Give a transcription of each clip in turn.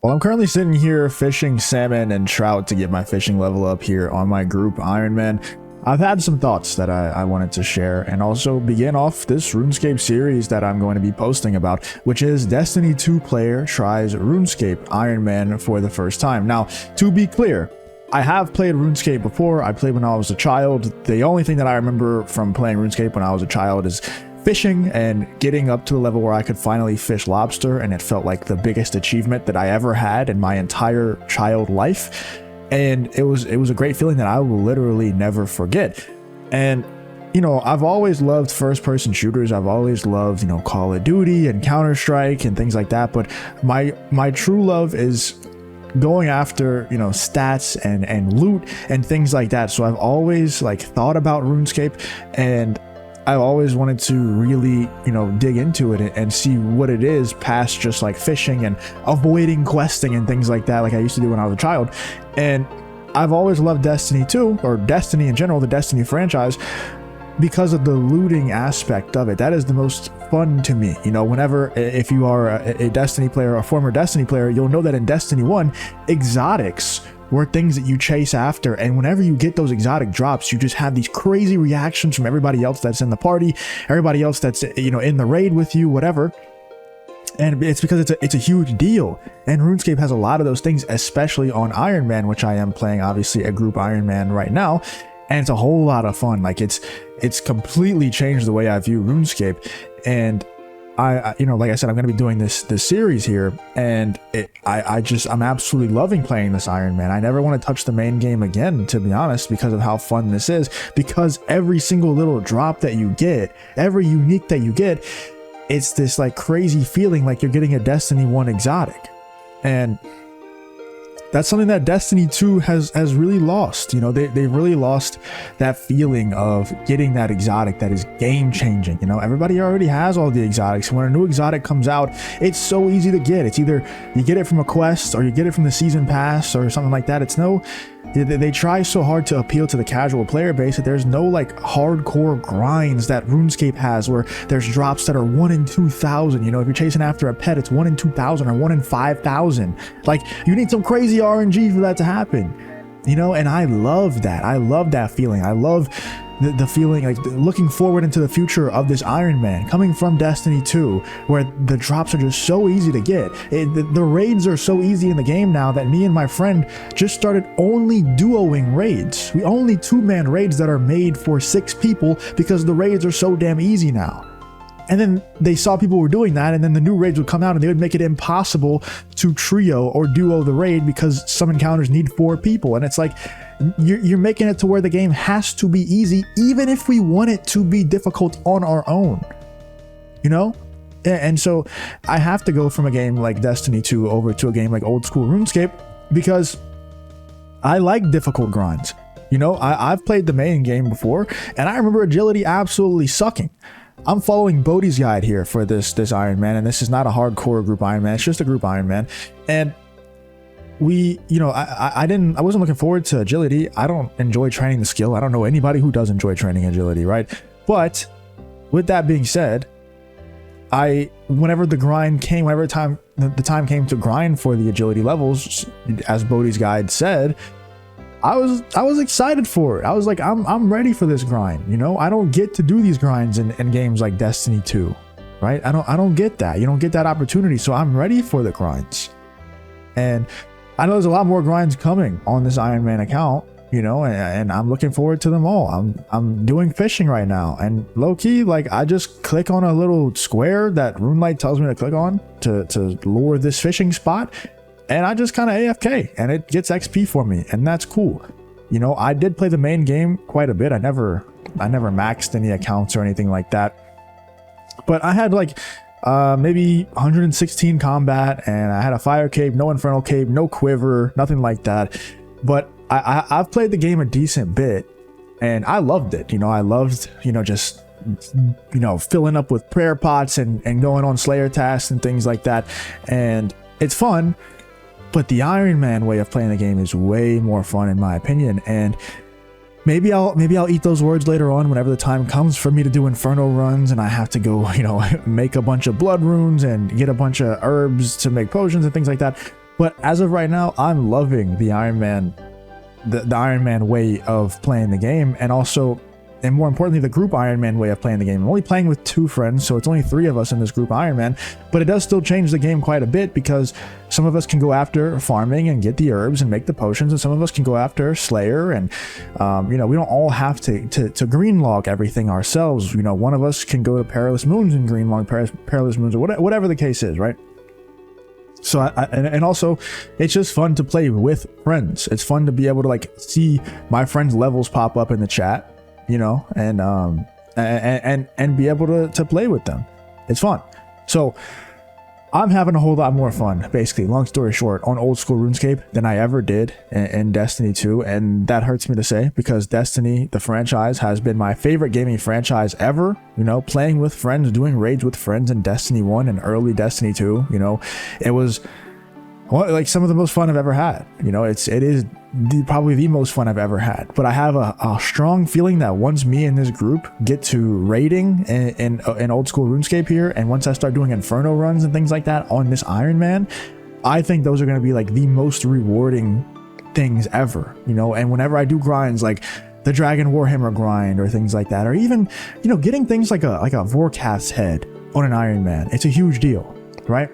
Well, I'm currently sitting here fishing salmon and trout to get my fishing level up here on my group Ironman. I've had some thoughts that I wanted to share and also begin off this RuneScape series that I'm going to be posting about, which is Destiny 2 player tries RuneScape Ironman for the first time. Now, to be clear, I have played RuneScape before. I played when I was a child. The only thing that I remember from playing RuneScape when I was a child is fishing and getting up to the level where I could finally fish lobster, and it felt like the biggest achievement that I ever had in my entire child life. And it was a great feeling that I will literally never forget. And you know, I've always loved first-person shooters. I've always loved, you know, Call of Duty and Counter-Strike and things like that. But my true love is going after, you know, stats and loot and things like that. So I've always like thought about RuneScape, and I've always wanted to really, you know, dig into it and see what it is past just like fishing and avoiding questing and things like that, like I used to do when I was a child. And I've always loved Destiny 2, or Destiny in general, the Destiny franchise, because of the looting aspect of it. That is the most fun to me. You know, whenever, if you are a Destiny player, a former Destiny player, you'll know that in Destiny 1, exotics were things that you chase after, and whenever you get those exotic drops, you just have these crazy reactions from everybody else that's in the party, everybody else that's, you know, in the raid with you, whatever. And it's because it's a huge deal, and RuneScape has a lot of those things, especially on Ironman, which I am playing obviously a group Ironman right now, and it's a whole lot of fun. Like it's completely changed the way I view RuneScape. And I you know, like I said, I'm going to be doing this series here, and I'm absolutely loving playing this Iron Man. I never want to touch the main game again, to be honest, because of how fun this is, because every single little drop that you get, every unique that you get, it's this like crazy feeling like you're getting a Destiny 1 exotic. And that's something that Destiny 2 has really lost. You know, they've really lost that feeling of getting that exotic that is game changing. You know, everybody already has all the exotics. When a new exotic comes out, it's so easy to get. It's either you get it from a quest or you get it from the season pass or something like that. They try so hard to appeal to the casual player base that there's no like hardcore grinds that RuneScape has, where there's drops that are 1 in 2,000. You know, if you're chasing after a pet, it's 1 in 2,000 or 1 in 5,000. Like, you need some crazy RNG for that to happen, you know. And I love that. I love that feeling. I love the feeling, like looking forward into the future of this Iron Man coming from Destiny 2, where the drops are just so easy to get. The raids are so easy in the game now that me and my friend just started only duoing raids. We only 2-man raids that are made for 6 people because the raids are so damn easy now. And then they saw people were doing that, and then the new raids would come out and they would make it impossible to trio or duo the raid because some encounters need 4 people. And it's like, you're making it to where the game has to be easy, even if we want it to be difficult on our own, you know? And so I have to go from a game like Destiny 2 over to a game like old school RuneScape, because I like difficult grinds. You know, I've played the main game before, and I remember agility absolutely sucking. I'm following Bodhi's guide here for this Iron Man, and this is not a hardcore group Iron Man, it's just a group Iron Man. And we, you know, I wasn't looking forward to agility. I don't enjoy training the skill. I don't know anybody who does enjoy training agility, right? But with that being said, whenever the time came to grind for the agility levels, as Bodhi's guide said, I was excited for it. I was like, I'm ready for this grind. You know, I don't get to do these grinds in games like Destiny 2, right? I don't get that. You don't get that opportunity. So I'm ready for the grinds. And I know there's a lot more grinds coming on this Iron Man account, you know, and I'm looking forward to them all. I'm doing fishing right now, and low key, like, I just click on a little square that RuneLight tells me to click on to lure this fishing spot, and I just kind of AFK, and it gets XP for me, and that's cool. You know, I did play the main game quite a bit. I never maxed any accounts or anything like that, but I had like maybe 116 combat, and I had a fire cape, no infernal cape, no quiver, nothing like that. But I've played the game a decent bit, and I loved it. You know, I loved, you know, just, you know, filling up with prayer pots and going on Slayer tasks and things like that. And it's fun, but the Iron Man way of playing the game is way more fun, in my opinion. And maybe I'll eat those words later on whenever the time comes for me to do Inferno runs, and I have to go, you know, make a bunch of blood runes and get a bunch of herbs to make potions and things like that. But as of right now, I'm loving the Iron Man, the Iron Man way of playing the game, and also, and more importantly, the group Iron Man way of playing the game. I'm only playing with 2 friends, so it's only 3 of us in this group Iron Man, but it does still change the game quite a bit, because some of us can go after farming and get the herbs and make the potions, and some of us can go after Slayer, and you know, we don't all have to green log everything ourselves. You know, one of us can go to Perilous Moons and green log Perilous Moons, or whatever the case is, right? So and also, it's just fun to play with friends. It's fun to be able to like see my friends' levels pop up in the chat, you know, and be able to play with them. It's fun. So I'm having a whole lot more fun, basically, long story short, on old school RuneScape than I ever did in Destiny 2, and that hurts me to say, because Destiny, the franchise, has been my favorite gaming franchise ever. You know, playing with friends, doing raids with friends in Destiny 1 and early Destiny 2, you know, it was like some of the most fun I've ever had. You know, it is probably the most fun I've ever had. But I have a strong feeling that once me and this group get to raiding in old school RuneScape here, and once I start doing Inferno runs and things like that on this Iron Man, I think those are going to be like the most rewarding things ever. You know, and whenever I do grinds like the Dragon Warhammer grind or things like that, or even, you know, getting things like a Vorkath's head on an Iron Man, it's a huge deal, right?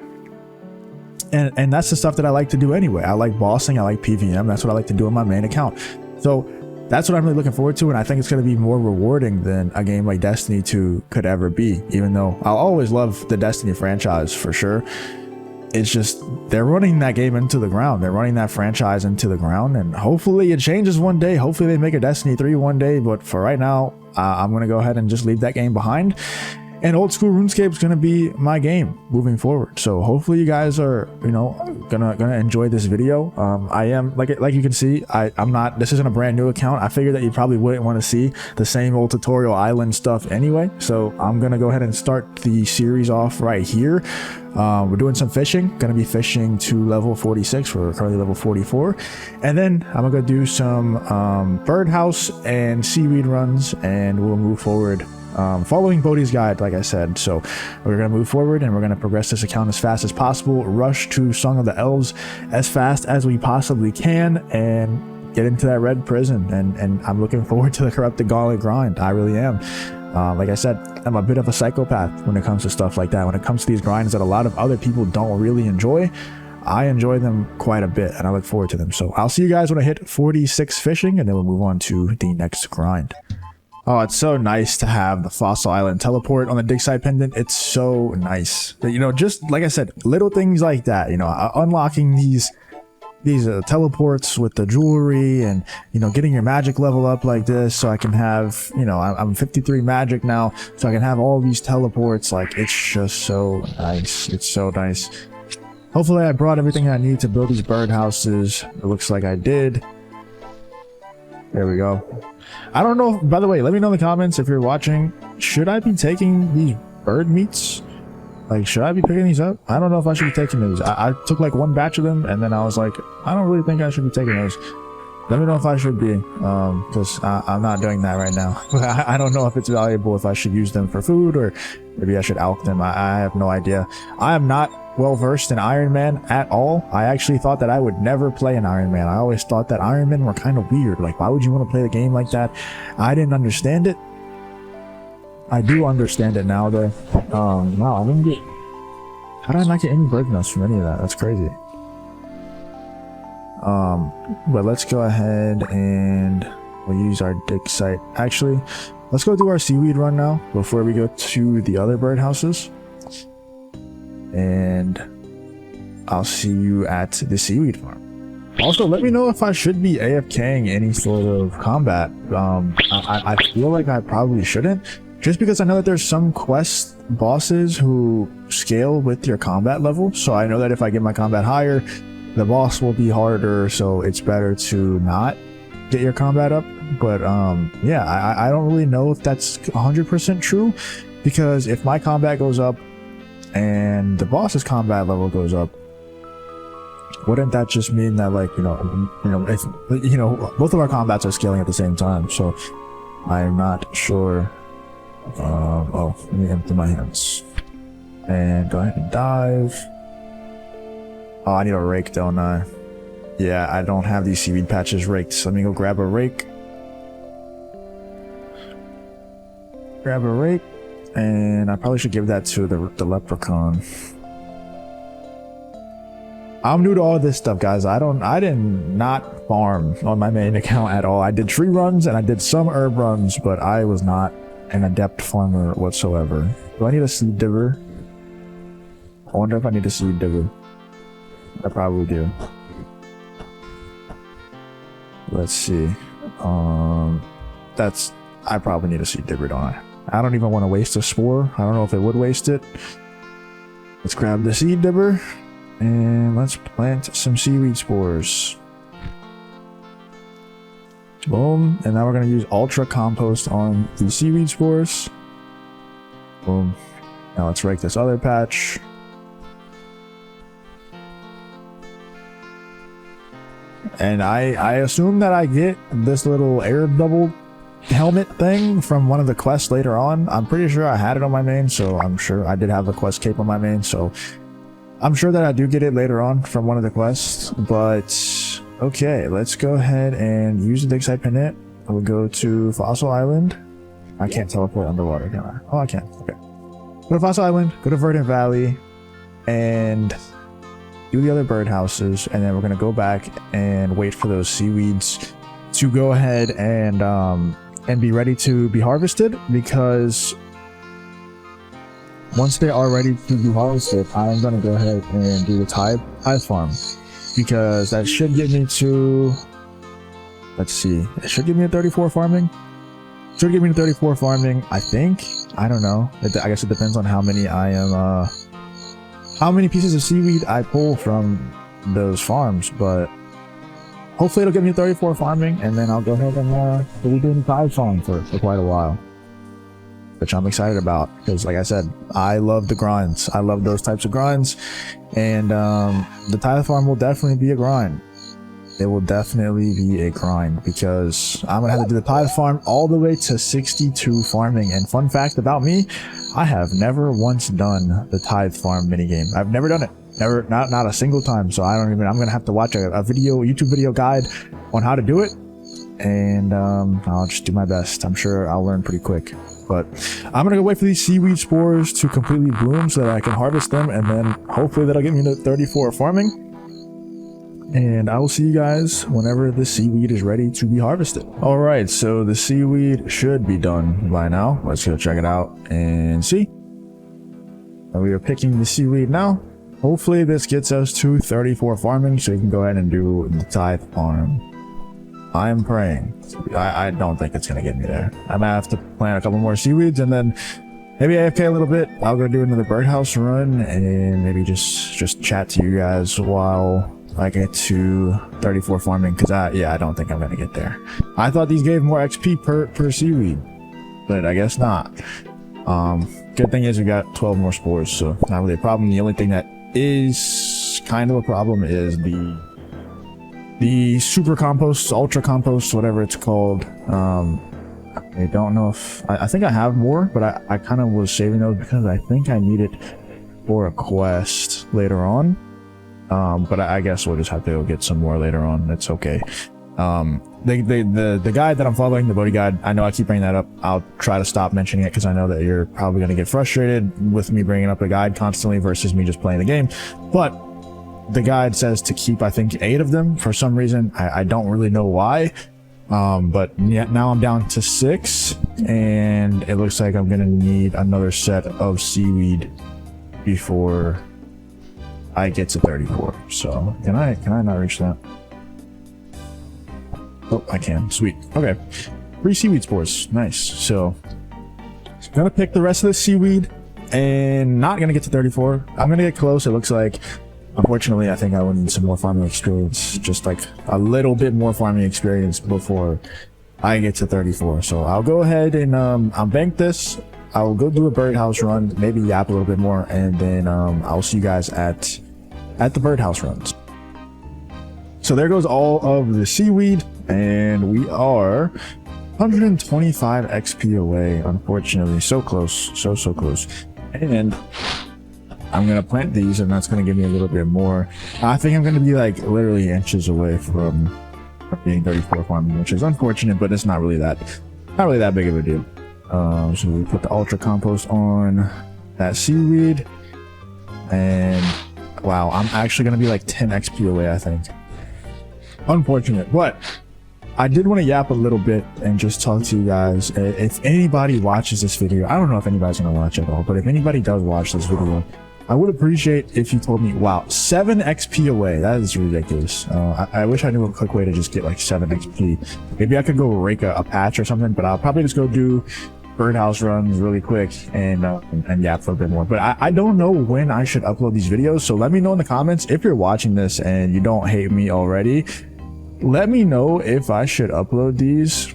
And that's the stuff that I like to do anyway. I like bossing, I like PVM, that's what I like to do on my main account. So that's what I'm really looking forward to, and I think it's going to be more rewarding than a game like Destiny 2 could ever be, even though I'll always love the Destiny franchise for sure. It's just, they're running that game into the ground. They're running that franchise into the ground, and hopefully it changes one day. Hopefully they make a Destiny 3 one day, but for right now, I'm going to go ahead and just leave that game behind. And old school RuneScape is going to be my game moving forward. So hopefully you guys are, you know, gonna enjoy this video. I am, like you can see, I'm not, this isn't a brand new account. I figured that you probably wouldn't want to see the same old tutorial island stuff anyway. So I'm going to go ahead and start the series off right here. We're doing some fishing, going to be fishing to level 46. We're currently level 44. And then I'm going to do some birdhouse and seaweed runs, and we'll move forward. Following Bodhi's guide, like I said. So we're going to move forward, and we're going to progress this account as fast as possible, rush to Song of the Elves as fast as we possibly can, and get into that red prison. And I'm looking forward to the Corrupted Gauntlet grind. I really am. Like I said, I'm a bit of a psychopath when it comes to stuff like that. When it comes to these grinds that a lot of other people don't really enjoy, I enjoy them quite a bit, and I look forward to them. So I'll see you guys when I hit 46 fishing, and then we'll move on to the next grind. Oh, it's so nice to have the Fossil Island teleport on the dig site pendant. It's so nice. You know, just like I said, little things like that, you know, unlocking these teleports with the jewelry, and, you know, getting your magic level up like this, so I can have, you know, I'm 53 magic now, so I can have all these teleports. Like, it's just so nice. It's so nice. Hopefully I brought everything I need to build these birdhouses. It looks like I did. There we go. I don't know, by the way, let me know in the comments if you're watching, should I be taking these bird meats? Like, should I be picking these up? I don't know if I should be taking these. I took like one batch of them, and then I was like, I don't really think I should be taking those. Let me know if I should be, because I'm not doing that right now. I don't know if it's valuable, if I should use them for food, or maybe I should alch them. I have no idea. I am not well versed in Iron Man at all. I actually thought that I would never play an Iron Man. I always thought that Iron Men were kind of weird. Like, why would you want to play the game like that? I didn't understand it. I do understand it now though. Wow, I didn't get, how did I not get any bird nuts from any of that? That's crazy. But let's go ahead and we'll use our dig site. Actually, let's go do our seaweed run now before we go to the other birdhouses. And I'll see you at the seaweed farm. Also, let me know if I should be AFKing any sort of combat. I feel like I probably shouldn't, just because I know that there's some quest bosses who scale with your combat level. So I know that if I get my combat higher, the boss will be harder, so it's better to not get your combat up. But yeah, I don't really know if that's 100% true, because if my combat goes up and the boss's combat level goes up, wouldn't that just mean that, like, you know, if, you know, both of our combats are scaling at the same time? So I'm not sure. Oh, let me empty my hands and go ahead and dive. Oh, I need a rake, don't I? Yeah, I don't have these seaweed patches raked, so let me go grab a rake. Grab a rake, and I probably should give that to the leprechaun. I'm new to all this stuff, guys. I did not farm on my main account at all. I did tree runs and I did some herb runs, but I was not an adept farmer whatsoever. Do I need a seed digger? I wonder if I need a seed digger. I probably do. Let's see. I probably need a seed digger, don't I? I don't even want to waste a spore. I don't know if it would waste it. Let's grab the seed digger and let's plant some seaweed spores. Boom. And now we're going to use ultra compost on the seaweed spores. Boom. Now let's rake this other patch. And I assume that I get this little air double helmet thing from one of the quests later on. I'm pretty sure I had it on my main, so I'm sure I did have the quest cape on my main, so I'm sure that I do get it later on from one of the quests. But okay, let's go ahead and use the dig site pennant. We'll go to Fossil Island. I can't teleport underwater, can I? Oh, I can. Okay. Go to Fossil Island, go to Verdant Valley, and do the other birdhouses, and then we're gonna go back and wait for those seaweeds to go ahead and be ready to be harvested, because once they are ready to be harvested, I'm gonna go ahead and do the tithe farm, because that should get me to, let's see, it should give me a 34 farming. Should give me a 34 farming, I think. I don't know. I guess it depends on how many how many pieces of seaweed I pull from those farms, but hopefully it'll give me a 34 farming, and then I'll go ahead and we'll be doing tithe farm for quite a while, which I'm excited about, because like I said, I love the grinds. I love those types of grinds, and the tithe farm will definitely be a grind. It will definitely be a grind, because I'm gonna have to do the tithe farm all the way to 62 farming. And fun fact about me, I have never once done the tithe farm minigame. I've never done it. Never, not a single time. So I'm gonna have to watch a YouTube video guide on how to do it, and I'll just do my best. I'm sure I'll learn pretty quick. But I'm gonna go wait for these seaweed spores to completely bloom so that I can harvest them, and then hopefully that'll get me to 34 farming. And I will see you guys whenever the seaweed is ready to be harvested. All right, so the seaweed should be done by now. Let's go check it out and see. And we are picking the seaweed now. Hopefully this gets us to 34 farming, so we can go ahead and do the tithe farm. I am praying. I don't think it's gonna get me there. I might have to plant a couple more seaweeds, and then maybe AFK a little bit. I'll go do another birdhouse run, and maybe just chat to you guys while I get to 34 farming, because I don't think I'm gonna get there. I thought these gave more XP per seaweed, but I guess not. Good thing is we got 12 more spores, so not really a problem. The only thing that is kind of a problem is the super compost, ultra compost, whatever it's called. I don't know if I think I have more, but I kind of was saving those because I think I need it for a quest later on. But I guess we'll just have to go get some more later on. It's okay. The guide that I'm following, the Bodhi guide, I know I keep bringing that up. I'll try to stop mentioning it, because I know that you're probably going to get frustrated with me bringing up the guide constantly versus me just playing the game. But the guide says to keep, I think, 8 of them for some reason. I don't really know why. But yeah, now I'm down to 6, and it looks like I'm going to need another set of seaweed before I get to 34. So can I not reach that? Oh, I can. Sweet. Okay. 3 seaweed spores. Nice. So I'm gonna pick the rest of the seaweed, and not gonna get to 34. I'm gonna get close. It looks like, unfortunately, I think I will need some more farming experience, just like a little bit more farming experience before I get to 34. So I'll go ahead and I'll bank this. I'll go do a birdhouse run, maybe yap a little bit more, and then I'll see you guys at the birdhouse runs. So there goes all of the seaweed, and we are 125 XP away, unfortunately. So close, so close. And I'm gonna plant these, and that's gonna give me a little bit more. I think I'm gonna be like literally inches away from being 34 farming, which is unfortunate, but it's not really that big of a deal. So we put the ultra compost on that seaweed, and wow, I'm actually gonna be like 10 XP away, I think. Unfortunate, but I did want to yap a little bit and just talk to you guys. If anybody watches this video, I don't know if anybody's gonna watch at all, but if anybody does watch this video, I would appreciate if you told me, wow, 7 XP away. That is ridiculous. I wish I knew a quick way to just get like 7 XP. Maybe I could go rake a patch or something, but I'll probably just go do birdhouse runs really quick and yap for a bit more. But I don't know when I should upload these videos, so let me know in the comments if you're watching this and you don't hate me already. Let me know if I should upload these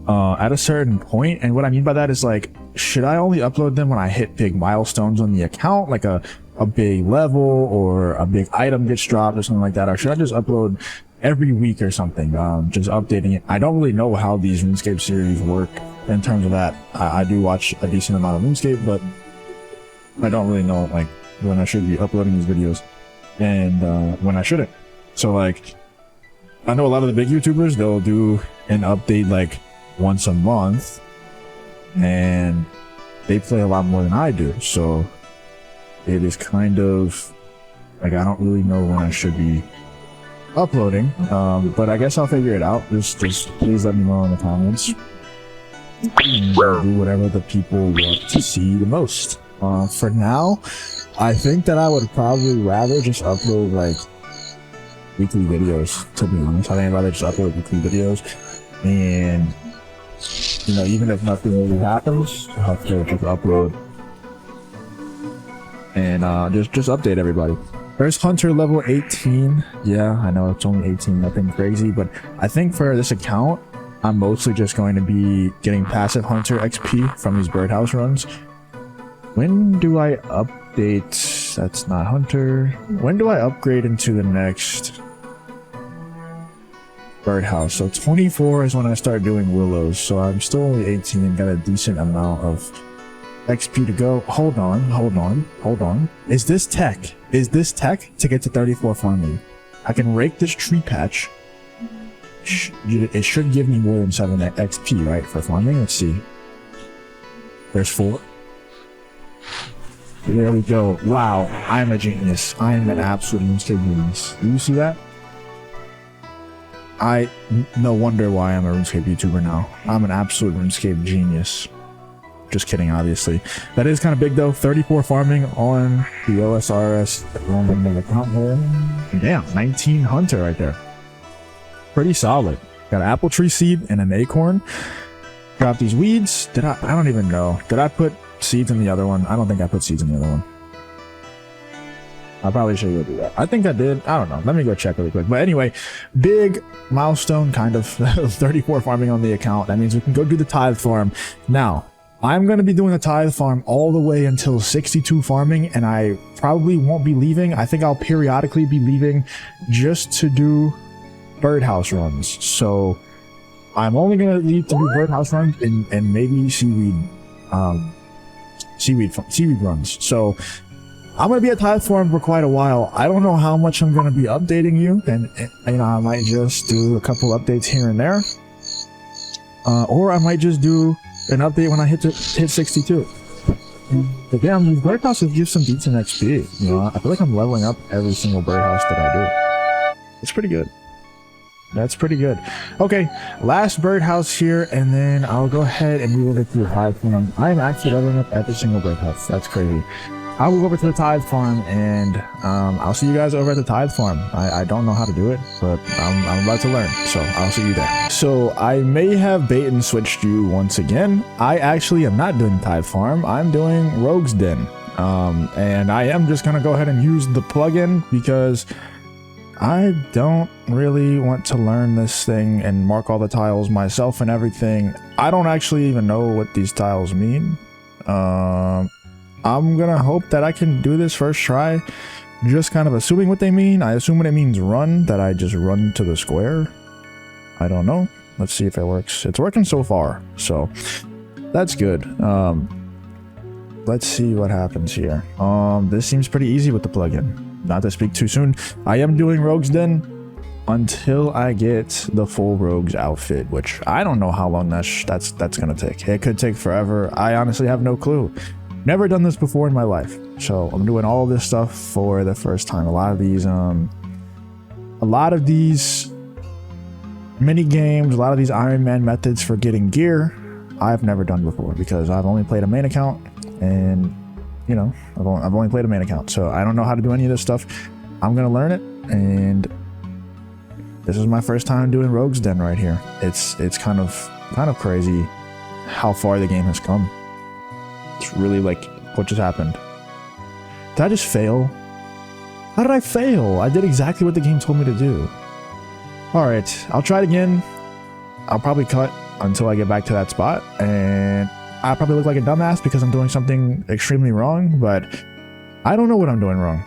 at a certain point. And what I mean by that is, like, should I only upload them when I hit big milestones on the account, like a big level or a big item gets dropped or something like that? Or should I just upload every week or something, just updating it? I don't really know how these RuneScape series work in terms of that. I do watch a decent amount of RuneScape, but I don't really know like when I should be uploading these videos and when I shouldn't. So like, I know a lot of the big YouTubers, they'll do an update like once a month, and they play a lot more than I do. So it is kind of like, I don't really know when I should be uploading, but I guess I'll figure it out. Just please let me know in the comments. I'll do whatever the people want to see the most. For now, I think that I would probably rather just upload like weekly videos, to be honest. I think I'd rather just upload weekly videos, and you know, even if nothing really happens, I'll have to just upload and just update everybody. There's Hunter level 18. Yeah, I know it's only 18, nothing crazy, but I think for this account, I'm mostly just going to be getting passive Hunter XP from these birdhouse runs. When do I update? That's not Hunter. When do I upgrade into the next birdhouse? So 24 is when I start doing willows, so I'm still only 18 and got a decent amount of XP to go. Hold on. Is this tech? Is this tech to get to 34 farming? I can rake this tree patch. It should give me more than 7 XP, right, for farming? Let's see. There's 4. There we go. Wow, I'm a genius. I am an absolute RuneScape genius. Do you see that? No wonder why I'm a RuneScape YouTuber now. I'm an absolute RuneScape genius. Just kidding, obviously. That is kind of big though. 34 farming on the OSRS account here. Damn, 19 Hunter right there. Pretty solid. Got an apple tree seed and an acorn. Drop these weeds. I don't even know. Did I put seeds in the other one? I don't think I put seeds in the other one. I probably should go do that. I think I did. I don't know. Let me go check really quick. But anyway, big milestone kind of 34 farming on the account. That means we can go do the tithe farm. Now, I'm going to be doing a tithe farm all the way until 62 farming, and I probably won't be leaving. I think I'll periodically be leaving just to do birdhouse runs. So I'm only going to leave to do birdhouse runs and maybe seaweed runs. So I'm going to be at tithe farm for quite a while. I don't know how much I'm going to be updating you, and you know, I might just do a couple updates here and there, or I might just do an update when I hit 62. But damn, these birdhouses give some decent XP. You know, I feel like I'm leveling up every single birdhouse that I do. It's pretty good. That's pretty good. Okay, last birdhouse here, and then I'll go ahead and move over to the tithe farm. I'm actually leveling up every single birdhouse. That's crazy. I will go over to the tithe farm, and I'll see you guys over at the tithe farm. I don't know how to do it, but I'm about to learn, so I'll see you there. So I may have bait and switched you once again. I actually am not doing tithe farm. I'm doing Rogue's Den, and I am just gonna go ahead and use the plugin because I don't really want to learn this thing and mark all the tiles myself and everything. I don't actually even know what these tiles mean. I'm gonna hope that I can do this first try, just kind of assuming what they mean. I assume when it means run, that I just run to the square. I don't know. Let's see if it works. It's working so far, so that's good. let's see what happens here. This seems pretty easy with the plugin. Not to speak too soon. I am doing Rogue's Den until I get the full Rogue's outfit, which I don't know how long that's gonna take. It could take forever. I honestly have no clue. Never done this before in my life, so I'm doing all this stuff for the first time. A lot of these mini games, a lot of these Iron Man methods for getting gear, I've never done before because I've only played a main account, and you know, I've only played a main account, so I don't know how to do any of this stuff. I'm gonna learn it, and this is my first time doing Rogue's Den right here. It's kind of crazy how far the game has come. It's really like, what just happened? Did I just fail? How did I fail? I did exactly what the game told me to do. Alright, I'll try it again. I'll probably cut until I get back to that spot, and I probably look like a dumbass because I'm doing something extremely wrong, but I don't know what I'm doing wrong.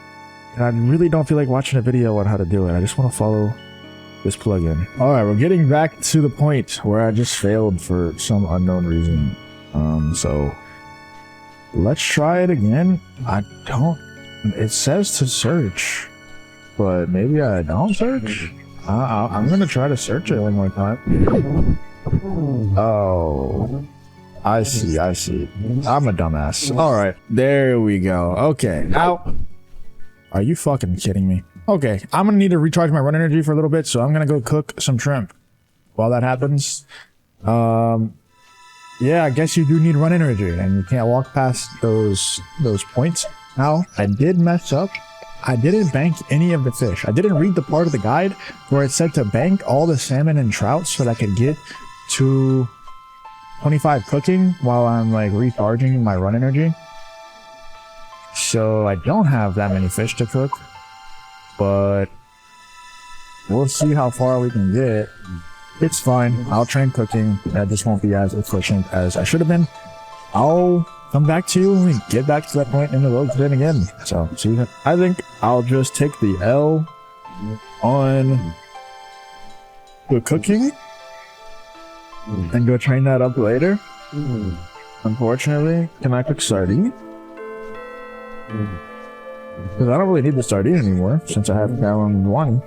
And I really don't feel like watching a video on how to do it. I just want to follow this plugin. Alright, we're getting back to the point where I just failed for some unknown reason. So let's try it again. It says to search, but maybe I don't search? I'm gonna try to search it one more time. Oh, I see. I'm a dumbass. Alright, there we go. Okay, now, are you fucking kidding me? Okay, I'm gonna need to recharge my run energy for a little bit, so I'm gonna go cook some shrimp. While that happens, yeah, I guess you do need run energy, and you can't walk past those points. Now, I did mess up. I didn't bank any of the fish. I didn't read the part of the guide where it said to bank all the salmon and trout so that I could get to 25 cooking while I'm like recharging my run energy. So I don't have that many fish to cook, but we'll see how far we can get. It's fine. I'll train cooking. I just won't be as efficient as I should have been. I'll come back to you when we get back to that point in the Rogue's Den again. So, see, I think I'll just take the L on the cooking and go train that up later. Unfortunately, can I cook sardine? Because I don't really need the sardine anymore since I have gallon 1.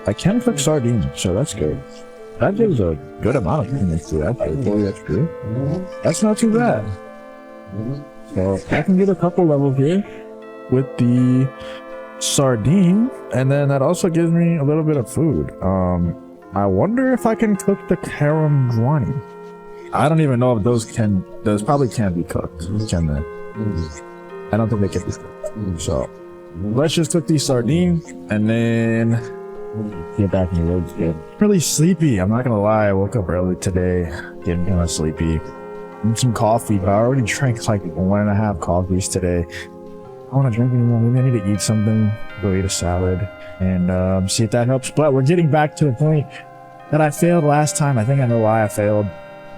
I can cook sardines, so that's good. That gives a good amount of cleanness to that. That's good. That's not too bad. So I can get a couple levels here with the sardine, and then that also gives me a little bit of food. I wonder if I can cook the caramguani. I don't even know if those probably can't be cooked, can they? I don't think they can be cooked. So let's just cook these sardines and then get back in the Rogue's Den. Really sleepy, I'm not gonna lie. I woke up early today, getting kind of sleepy. Need some coffee, but I already drank like 1.5 coffees today. I don't want to drink anymore. Maybe I need to eat something, go eat a salad, and see if that helps. But we're getting back to the point that I failed last time. I think I know why I failed.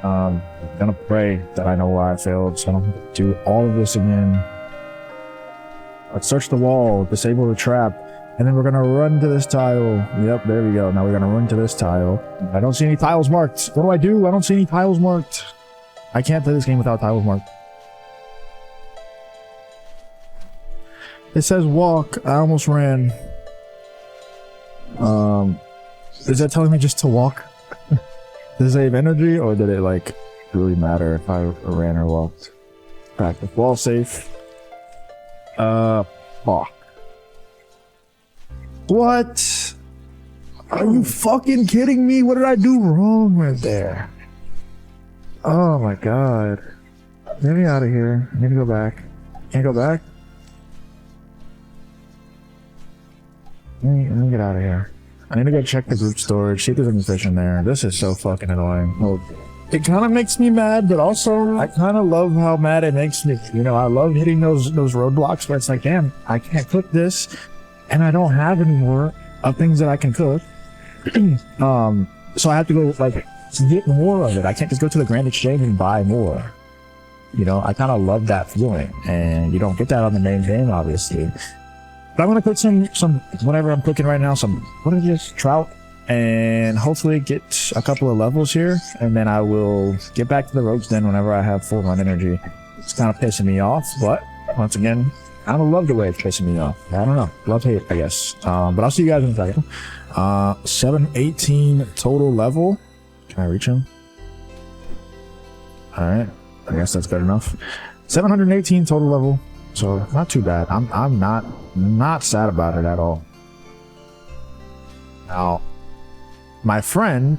I'm gonna pray that I know why I failed, so I don't have to do all of this again. Let's search the wall, disable the trap, and then we're gonna run to this tile. Yep, there we go. Now we're gonna run to this tile. I don't see any tiles marked. What do I do? I don't see any tiles marked. I can't play this game without tiles marked. It says walk. I almost ran. Is that telling me just to walk? Does it save energy, or did it like really matter if I ran or walked? Practice wall safe. Walk. What? Are you fucking kidding me? What did I do wrong right there? Oh my god. Get me out of here. I need to go back. Can't go back? Let me get out of here. I need to go check the group storage, see if there's any fish in there. This is so fucking annoying. Well, it kind of makes me mad, but also I kind of love how mad it makes me. You know, I love hitting those roadblocks where it's like, damn, I can't cook this, and I don't have any more of things that I can cook. So I have to go like get more of it. I can't just go to the Grand Exchange and buy more. You know, I kind of love that feeling, and you don't get that on the main game, obviously. But I'm gonna cook some whatever I'm cooking right now, what is this, trout, and hopefully get a couple of levels here, and then I will get back to the Rogue's Den whenever I have full run energy. It's kind of pissing me off, but once again, I don't love the way it's pissing me off. I don't know. Love hate, I guess. But I'll see you guys in a second. 718 total level. Can I reach him? Alright. I guess that's good enough. 718 total level. So not too bad. I'm not sad about it at all. Now, my friend,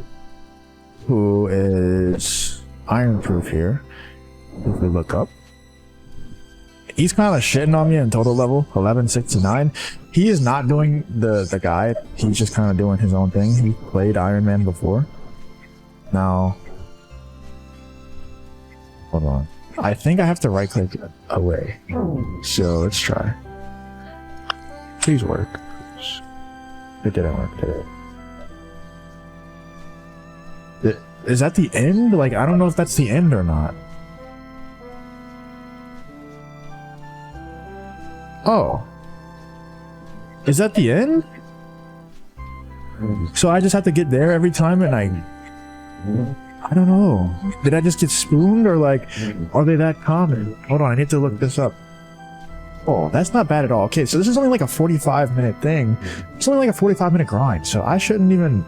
who is ironproof here, if we look up, he's kind of shitting on me in total level 1169. He is not doing the guide. He's just kind of doing his own thing. He played Iron Man before. Now, hold on. I think I have to right click away. So let's try. Please work. It didn't work, did it? Is that the end? Like, I don't know if that's the end or not. Oh. Is that the end? So I just have to get there every time and I don't know. Did I just get spooned or like, are they that common? Hold on, I need to look this up. Oh, that's not bad at all. Okay, so this is only like a 45-minute thing. It's only like a 45-minute grind, so I shouldn't even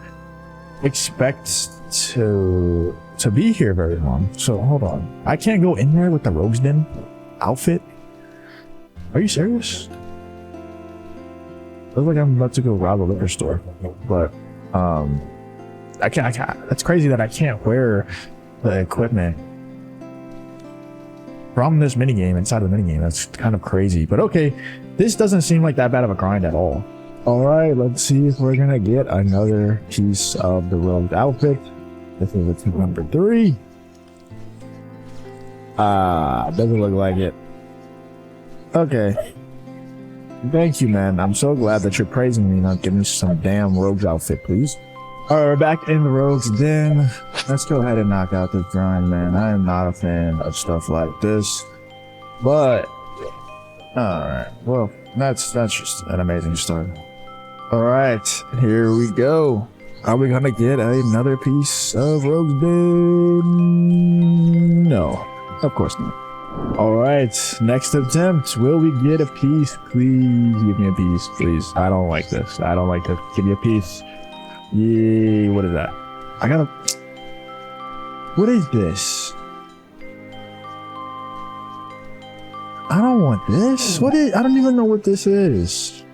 expect to be here very long. So hold on. I can't go in there with the Rogue's Den outfit? Are you serious? Looks like I'm about to go rob a liquor store, but I can't. That's crazy that I can't wear the equipment from this minigame inside of the minigame. That's kind of crazy, but okay. This doesn't seem like that bad of a grind at all. All right, let's see if we're gonna get another piece of the rogue outfit. This is number 3. Doesn't look like it. Okay. Thank you, man. I'm so glad that you're praising me, not giving me some damn rogue's outfit, please. Alright, we're back in the Rogue's Den. Let's go ahead and knock out this grind, man. I am not a fan of stuff like this. But alright, well, that's just an amazing start. Alright, here we go. Are we gonna get another piece of Rogue's Den? No, of course not. Alright, next attempt. Will we get a piece? Please give me a piece, please. I don't like this. I don't like this. Give me a piece. Yay, what is that? I gotta... What is this? I don't want this. What is... I don't even know what this is.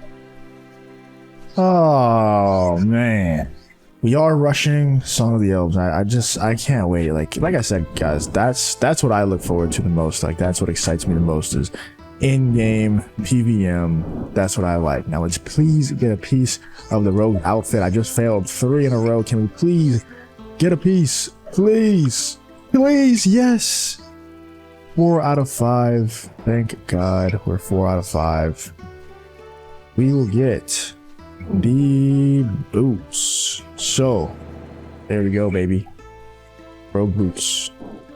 Oh, man. We are rushing Song of the Elves. I can't wait. Like I said, guys, that's what I look forward to the most. Like, that's what excites me the most is in-game PVM. That's what I like. Now let's please get a piece of the rogue outfit. I just failed 3 in a row. Can we please get a piece? Please. Please, yes. 4 out of 5. Thank God we're 4 out of 5. We will get the boots. So there we go, baby. Rogue boots.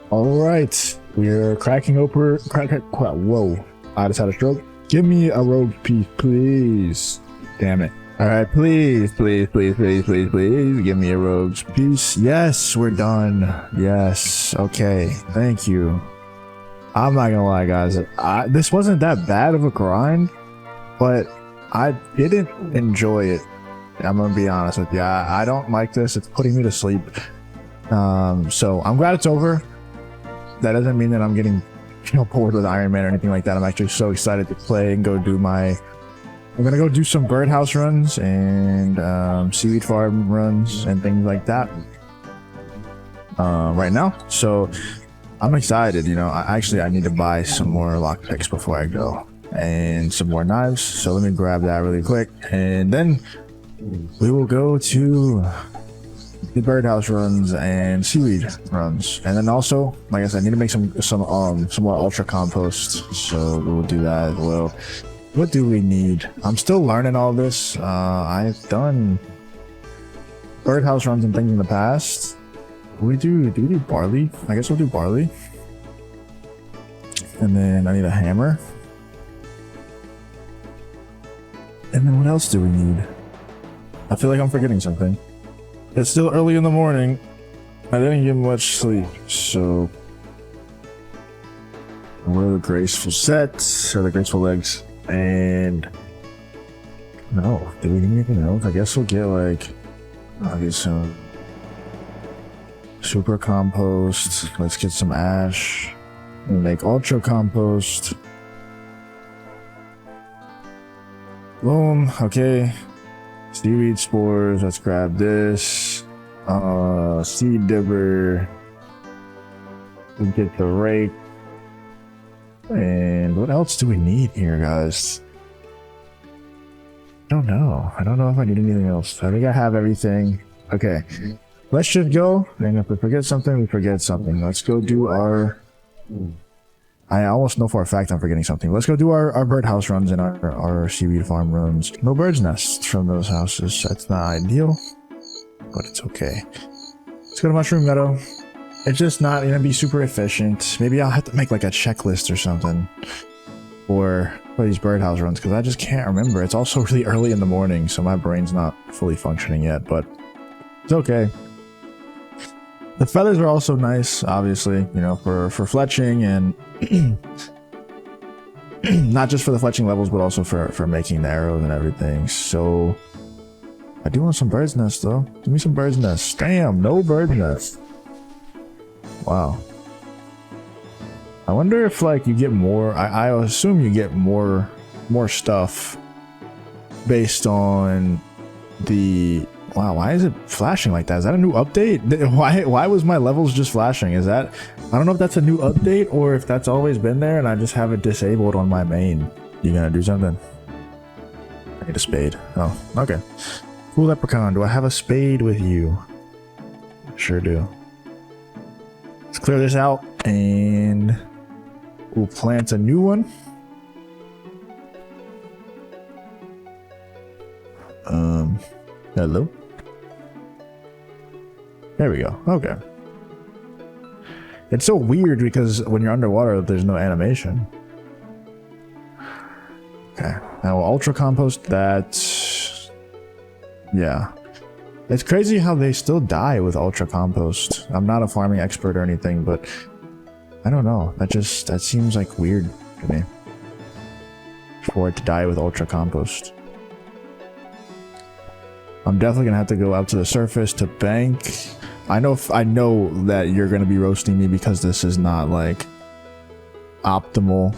All right, we're cracking open. Whoa, I just had a stroke. Give me a rogue piece, please. Damn it. All right, please give me a rogue's piece. Yes, we're done. Yes, okay, thank you. I'm not gonna lie, guys, this wasn't that bad of a grind, but I didn't enjoy it. I'm gonna be honest with you. I don't like this. It's putting me to sleep. So I'm glad it's over. That doesn't mean that I'm getting, bored with Iron Man or anything like that. I'm actually so excited to play and go do I'm gonna go do some birdhouse runs and seaweed farm runs and things like that right now. So I'm excited. I need to buy some more lockpicks before I go and some more knives. So let me grab that really quick, and then we will go to the birdhouse runs and seaweed runs, and then also, like I said, I need to make some more ultra compost. So we will do that as well. What do we need? I'm still learning all this. I've done birdhouse runs and things in the past. Do we do barley? I guess we'll do barley. And then I need a hammer. And then what else do we need? I feel like I'm forgetting something. It's still early in the morning. I didn't get much sleep, so... What are the graceful sets or the graceful legs? And no, do we need anything else? I guess we'll get like, I'll get some super compost. Let's get some ash and make ultra compost. Boom. Okay. Seaweed spores. Let's grab this. Seed dibber. We get the rake. And what else do we need here, guys? I don't know. I don't know if I need anything else. I think I have everything. Okay. Let's just go. And if we forget something, we forget something. Let's go do our... I almost know for a fact I'm forgetting something. Let's go do our birdhouse runs and our seaweed farm runs. No bird's nests from those houses. That's not ideal, but it's okay. Let's go to Mushroom Meadow. It's just not gonna be super efficient. Maybe I'll have to make like a checklist or something for these birdhouse runs because I just can't remember. It's also really early in the morning, so my brain's not fully functioning yet, but it's okay. The feathers are also nice, obviously, you know, for fletching and not just for the fletching levels, but also for making the arrows and everything. So I do want some bird's nests though. Give me some bird's nests. Damn, no bird's nests. Wow. I wonder if like you get more, I assume you get more stuff based on the... Wow, why is it flashing like that? Is that a new update? Why was my levels just flashing? Is that... I don't know if that's a new update or if that's always been there and I just have it disabled on my main. You gonna do something? I need a spade. Oh, okay. Cool leprechaun, do I have a spade with you? Sure do. Let's clear this out and we'll plant a new one. Hello? There we go. Okay. It's so weird because when you're underwater, there's no animation. Okay. Now we'll ultra compost that. Yeah. It's crazy how they still die with ultra compost. I'm not a farming expert or anything, but I don't know. That seems like weird to me. For it to die with ultra compost. I'm definitely gonna have to go out to the surface to bank. I know that you're gonna be roasting me because this is not like optimal,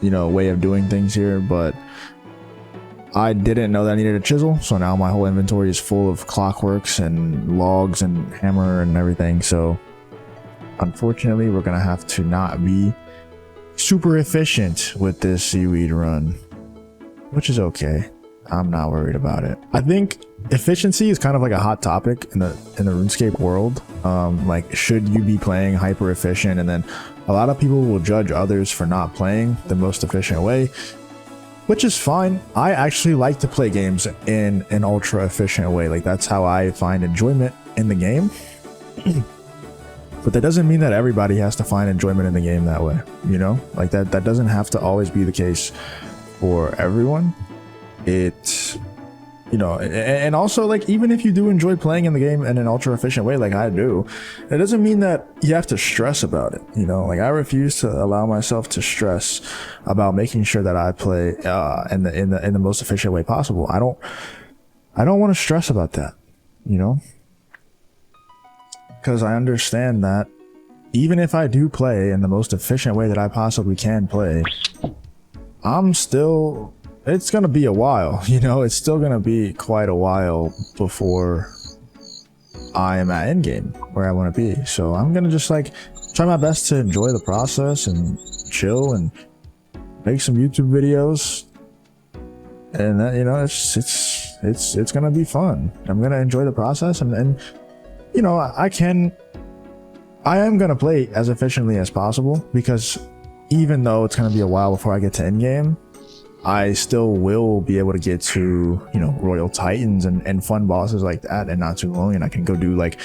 you know, way of doing things here, but I didn't know that I needed a chisel, so now my whole inventory is full of clockworks and logs and hammer and everything. So unfortunately, we're gonna have to not be super efficient with this seaweed run, which is okay. I'm not worried about it. I think efficiency is kind of like a hot topic in the RuneScape world. Like, should you be playing hyper efficient? And then a lot of people will judge others for not playing the most efficient way, which is fine. I actually like to play games in an ultra efficient way. Like, that's how I find enjoyment in the game. But that doesn't mean that everybody has to find enjoyment in the game that way, you know? Like, that doesn't have to always be the case for everyone. It's, you know, and also, like, even if you do enjoy playing in the game in an ultra efficient way like I do, it doesn't mean that you have to stress about it, you know? Like, I refuse to allow myself to stress about making sure that I play in the most efficient way possible. I don't want to stress about that, you know? Because I understand that even if I do play in the most efficient way that I possibly can play, it's gonna be a while, you know? It's still gonna be quite a while before I am at endgame where I want to be. So I'm gonna just like try my best to enjoy the process and chill and make some YouTube videos, and that, you know, it's gonna be fun. I'm gonna enjoy the process, and you know, I am gonna play as efficiently as possible, because even though it's gonna be a while before I get to endgame, I still will be able to get to, you know, Royal Titans and fun bosses like that and not too long, and I can go do like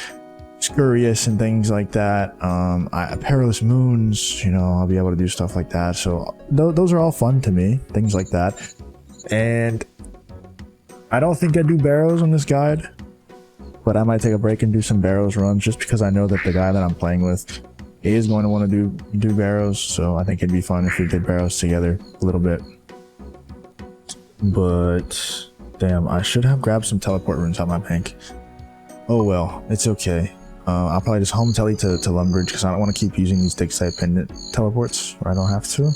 Scurious and things like that. Perilous Moons, you know, I'll be able to do stuff like that. So those are all fun to me, things like that. And I don't think I do barrows on this guide, but I might take a break and do some barrows runs just because I know that the guy that I'm playing with is going to want to do barrows, so I think it'd be fun if we did barrows together a little bit. But damn, I should have grabbed some teleport runes on my bank. Oh well, it's okay. I'll probably just home tele to Lumbridge because I don't want to keep using these dig site pendant teleports where I don't have to.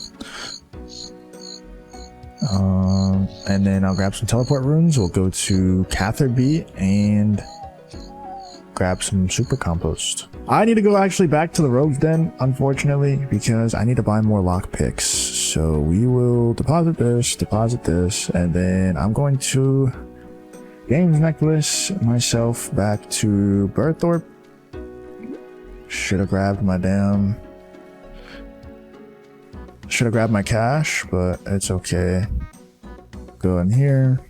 And then I'll grab some teleport runes. We'll go to Catherby and grab some super compost. I need to go actually back to the rogues den, unfortunately, because I need to buy more lockpicks. So we will deposit this, and then I'm going to games necklace myself back to Berthorpe. Should have grabbed my cash, but it's okay. Go in here.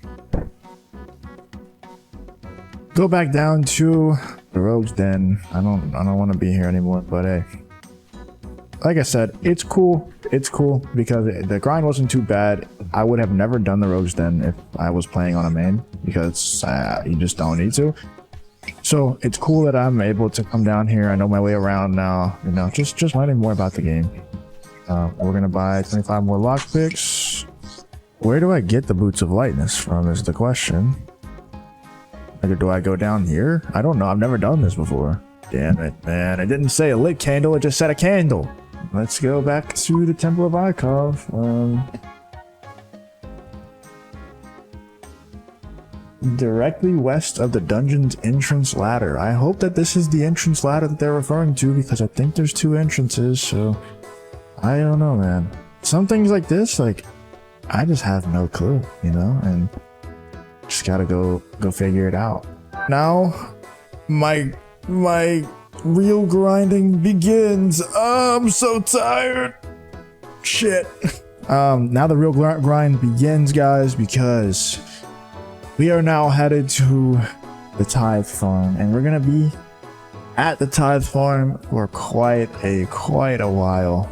Go back down to the rogues den. I don't want to be here anymore, but hey. Like I said, it's cool. It's cool because the grind wasn't too bad. I would have never done the rogues den if I was playing on a main because you just don't need to. So it's cool that I'm able to come down here. I know my way around now, you know, just learning more about the game. We're gonna buy 25 more lockpicks. Where do I get the boots of lightness from is the question. Like, do I go down here? I don't know. I've never done this before. Damn it, man. It didn't say a lit candle. It just said a candle. Let's go back to the Temple of Ikov. Directly west of the dungeon's entrance ladder. I hope that this is the entrance ladder that they're referring to because I think there's two entrances, so I don't know, man. Some things like this, like, I just have no clue, you know, and just gotta go figure it out. Now, my real grinding begins. I'm so tired. Shit. Now the real grind begins, guys, because we are now headed to the Tithe Farm, and we're gonna be at the Tithe Farm for quite a while.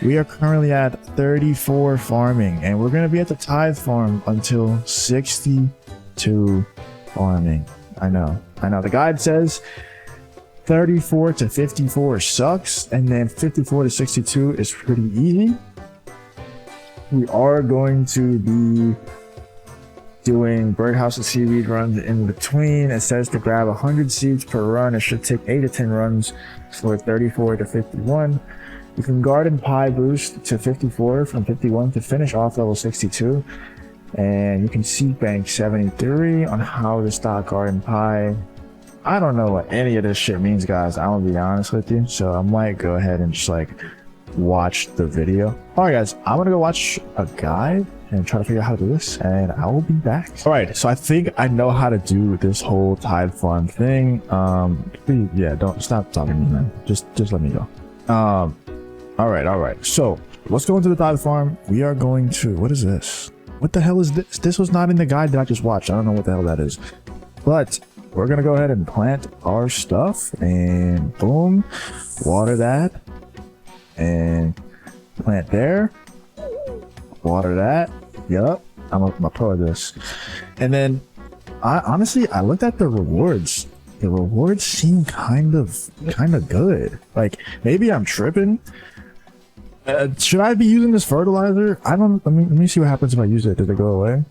We are currently at 34 farming, and we're gonna be at the Tithe Farm until 62 farming. I know. The guide says 34 to 54 sucks, and then 54 to 62 is pretty easy. We are going to be doing birdhouse and seaweed runs in between. It says to grab 100 seeds per run. It should take 8 to 10 runs for 34 to 51. You can garden pie boost to 54 from 51 to finish off level 62. And you can seed bank 73 on how to stock garden pie. I don't know what any of this shit means, guys. I'm gonna be honest with you. So I might go ahead and just like watch the video. Alright guys, I'm gonna go watch a guide and try to figure out how to do this, and I will be back. Alright, so I think I know how to do this whole Tithe Farm thing. Please, yeah, don't stop talking to me, man. Just let me go. Alright. So let's go into the Tithe Farm. We are going to, what is this? What the hell is this? This was not in the guide that I just watched. I don't know what the hell that is. But we're gonna go ahead and plant our stuff, and boom, water that, and plant there, water that. Yup, I'm a pro at this. And then I honestly looked at the rewards. The rewards seem kind of good. Like, maybe I'm tripping. Should I be using this fertilizer? I don't. Let me see what happens if I use it. Does it go away?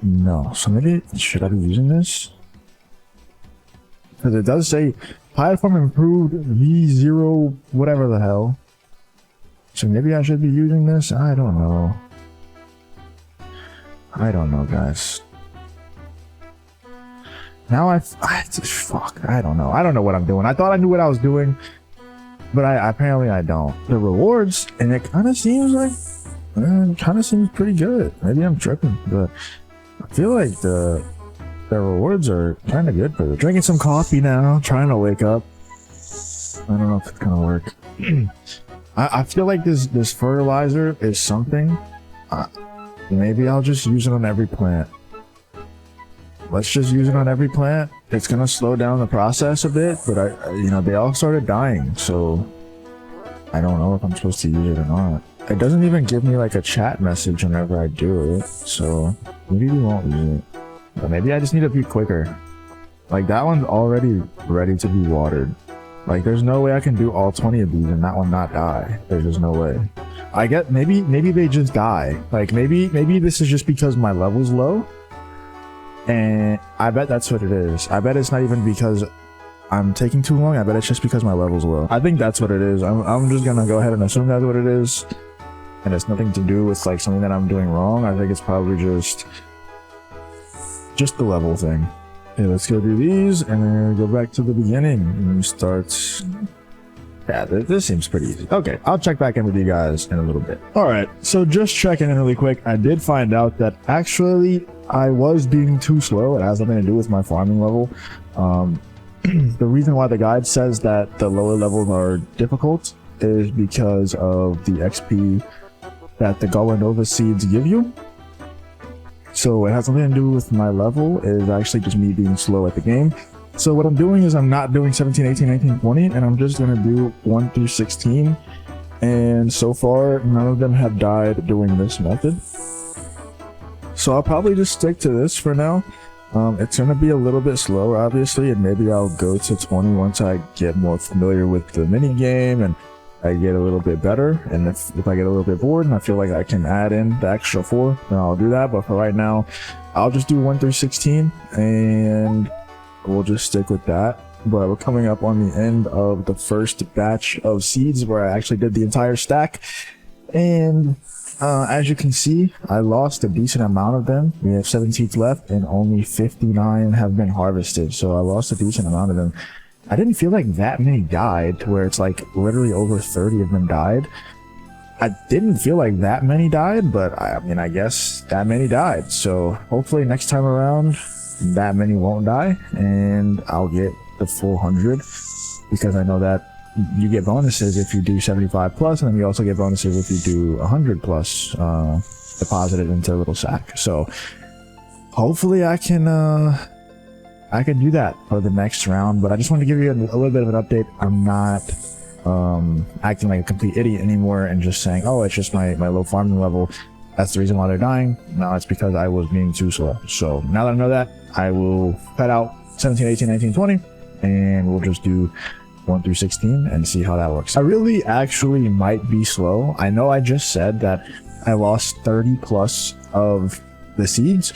No. So maybe should I be using this? Because it does say platform improved V0 whatever the hell. So maybe I should be using this. I don't know. Guys. Now fuck. I don't know. I don't know what I'm doing. I thought I knew what I was doing, but apparently I don't. The rewards, and it kind of seems like, kind of seems pretty good. Maybe I'm tripping, but I feel like the rewards are kind of good for it. Drinking some coffee now, trying to wake up. I don't know if it's gonna work. I feel like this fertilizer is something. Maybe I'll just use it on every plant. Let's just use it on every plant. It's gonna slow down the process a bit, but they all started dying, so I don't know if I'm supposed to use it or not. It doesn't even give me like a chat message whenever I do it, so maybe we won't use it. But maybe I just need to be quicker. Like, that one's already ready to be watered. Like, there's no way I can do all 20 of these and that one not die. There's just no way. I get, maybe they just die. Like, maybe this is just because my level's low. And I bet that's what it is. I bet it's not even because I'm taking too long. I bet it's just because my level's low. I think that's what it is. I'm just gonna go ahead and assume that's what it is. And it's nothing to do with like something that I'm doing wrong. I think it's probably just the level thing. Okay, let's go do these and then go back to the beginning and start. Yeah, this seems pretty easy. Okay, I'll check back in with you guys in a little bit. All right, so just checking in really quick. I did find out that actually I was being too slow. It has nothing to do with my farming level. The reason why the guide says that the lower levels are difficult is because of the XP that the Nova seeds give you. So it has nothing to do with my level. It is actually just me being slow at the game. So what I'm doing is I'm not doing 17, 18, 19, 20, and I'm just going to do 1 through 16. And so far, none of them have died doing this method. So I'll probably just stick to this for now. It's going to be a little bit slower, obviously, and maybe I'll go to 20 once I get more familiar with the mini game and I get a little bit better. And if I get a little bit bored and I feel like I can add in the extra 4, then I'll do that. But for right now, I'll just do 1 through 16 and we'll just stick with that. But we're coming up on the end of the first batch of seeds where I actually did the entire stack. And as you can see, I lost a decent amount of them. We have 7 seeds left and only 59 have been harvested. So I lost a decent amount of them. I didn't feel like that many died to where it's like literally over 30 of them died. I didn't feel like that many died, but I mean, I guess that many died. So hopefully next time around, that many won't die and I'll get the full 100 because I know that you get bonuses if you do 75 plus, and then you also get bonuses if you do 100 plus deposited into a little sack. So hopefully I can do that for the next round. But I just wanted to give you a little bit of an update. I'm not acting like a complete idiot anymore and just saying, oh, it's just my low farming level. That's the reason why they're dying. No, it's because I was being too slow. So now that I know that, I will cut out 17, 18, 19, 20, and we'll just do 1 through 16 and see how that works. I really actually might be slow. I know I just said that I lost 30 plus of the seeds.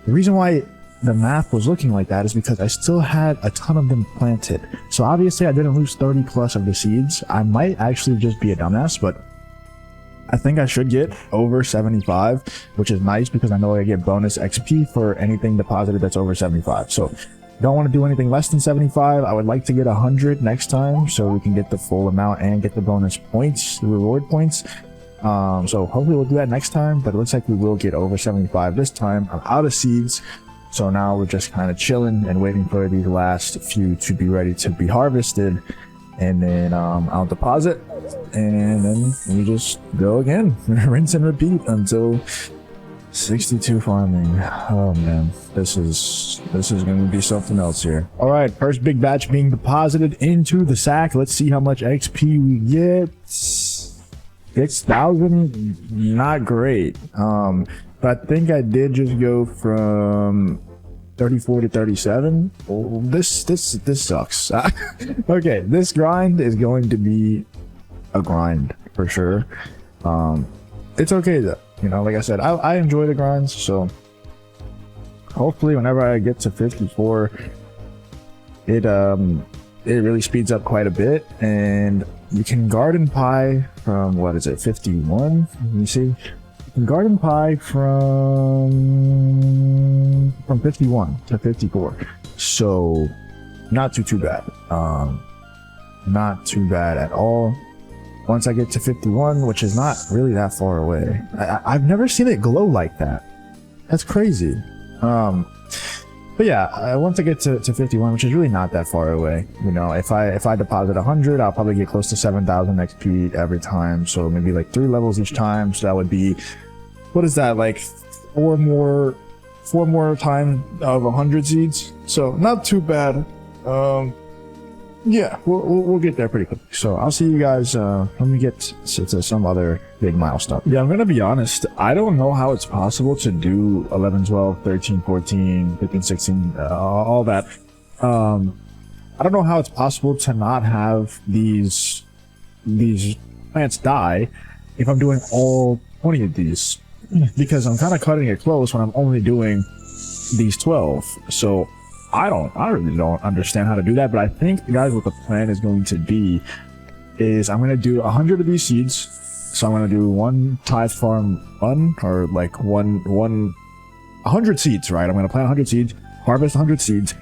The reason why the math was looking like that is because I still had a ton of them planted. So obviously I didn't lose 30 plus of the seeds. I might actually just be a dumbass, but I think I should get over 75, which is nice because I know I get bonus XP for anything deposited that's over 75. So don't want to do anything less than 75. I would like to get 100 next time so we can get the full amount and get the bonus points, the reward points. So hopefully we'll do that next time, but it looks like we will get over 75 this time. I'm out of seeds. So now we're just kind of chilling and waiting for these last few to be ready to be harvested. And then I'll deposit and then we just go again. Rinse and repeat until 62 farming. Oh man, this is going to be something else here. All right, first big batch being deposited into the sack. Let's see how much XP we get. 6,000, not great. But I think I did just go from 34 to 37. Oh, this sucks. Okay, this grind is going to be a grind for sure. It's okay though. You know, like I said, I enjoy the grinds, so hopefully whenever I get to 54, it really speeds up quite a bit, and you can garden pie from, what is it, 51? Let me see. You can garden pie from 51 to 54, so not too bad. Not too bad at all. Once I get to 51, which is not really that far away. I've never seen it glow like that. That's crazy. But yeah, once I get to 51, which is really not that far away, you know, if I deposit 100, I'll probably get close to 7,000 XP every time. So maybe like 3 levels each time. So that would be, what is that, like 4 more times of 100 seeds. So not too bad. Yeah, we'll get there pretty quick. So I'll see you guys when we get to some other big milestone. Yeah, I'm gonna be honest, I don't know how it's possible to do 11, 12, 13, 14, 15, 16, all that I don't know how it's possible to not have these plants die if I'm doing all 20 of these, because I'm kind of cutting it close when I'm only doing these 12. So I really don't understand how to do that, but I think, guys, what the plan is going to be is I'm going to do 100 of these seeds. So I'm going to do one tithe farm run, or like 100 seeds, right? I'm going to plant 100 seeds, harvest 100 seeds,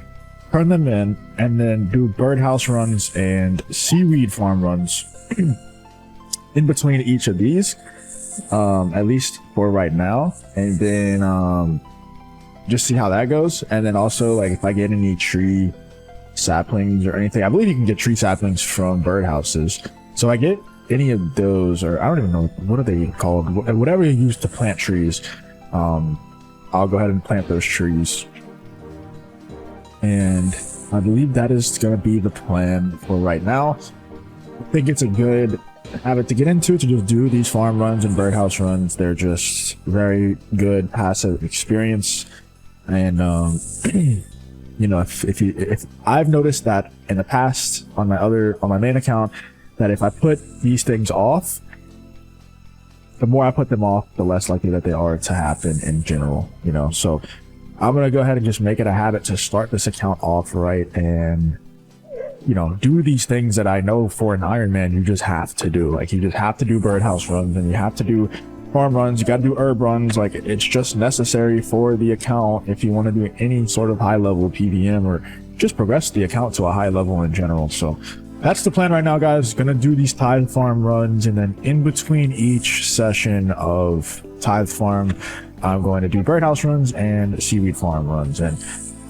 turn them in, and then do birdhouse runs and seaweed farm runs in between each of these, at least for right now. And then just see how that goes. And then also, like, if I get any tree saplings or anything, I believe you can get tree saplings from birdhouses. So I get any of those, or I don't even know, what are they called, whatever you use to plant trees, I'll go ahead and plant those trees. And I believe that is going to be the plan for right now. I think it's a good habit to get into, to just do these farm runs and birdhouse runs. They're just very good passive experience. And you know, if I've noticed that in the past on my main account, that if I put these things off, the more I put them off, the less likely that they are to happen in general, you know. So I'm gonna go ahead and just make it a habit to start this account off right, and, you know, do these things that I know for an Ironman you just have to do. Like, you just have to do birdhouse runs, and you have to do farm runs, you got to do herb runs. Like, it's just necessary for the account if you want to do any sort of high level PVM, or just progress the account to a high level in general. So that's the plan right now, guys. Gonna do these tithe farm runs, and then in between each session of tithe farm, I'm going to do birdhouse runs and seaweed farm runs. And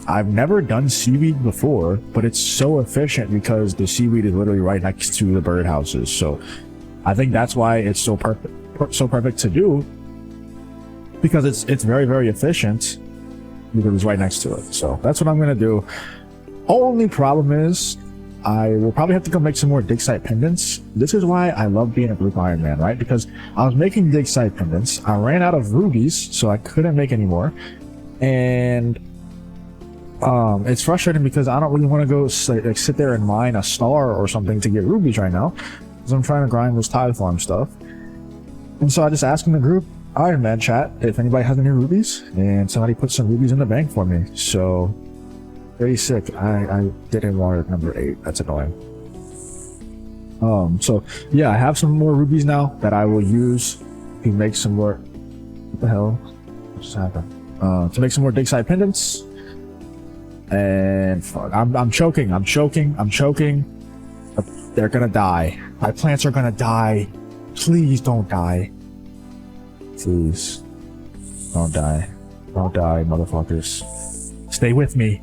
I've never done seaweed before, but it's so efficient because the seaweed is literally right next to the birdhouses. So I think that's why it's so perfect to do, because it's very, very efficient because it's right next to it. So that's what I'm gonna do. Only problem is I will probably have to go make some more dig site pendants. This is why I love being a group Ironman, right? Because I was making dig site pendants, I ran out of rubies, so I couldn't make any more. And it's frustrating because I don't really want to go sit there and mine a star or something to get rubies right now, because I'm trying to grind this tithe farm stuff. And so I just asked in the group Ironman chat if anybody has any rubies, and somebody put some rubies in the bank for me. So very sick. I didn't want number 8. That's annoying. So yeah, I have some more rubies now that I will use to make some more. What the hell? What just happened? To make some more dig site pendants. And I'm choking. They're gonna die. My plants are gonna die. Please don't die. Please. Don't die. Don't die, motherfuckers. Stay with me.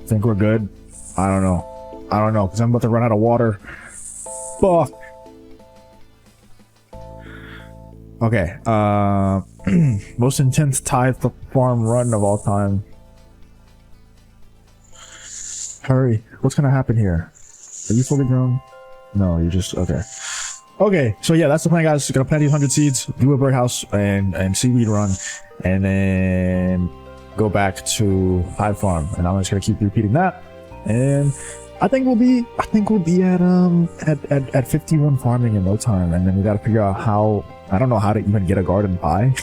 Think we're good? I don't know, because I'm about to run out of water. Fuck. Okay, most intense tithe farm run of all time. Hurry, what's gonna happen here? Are you fully grown? No, you're just, okay. Okay, so yeah, that's the plan, guys. Gonna plant these 100 seeds, do a birdhouse and seaweed run, and then go back to tithe farm. And I'm just gonna keep repeating that. And I think we'll be at 51 farming in no time. And then we gotta figure out how, I don't know how to even get a garden pie.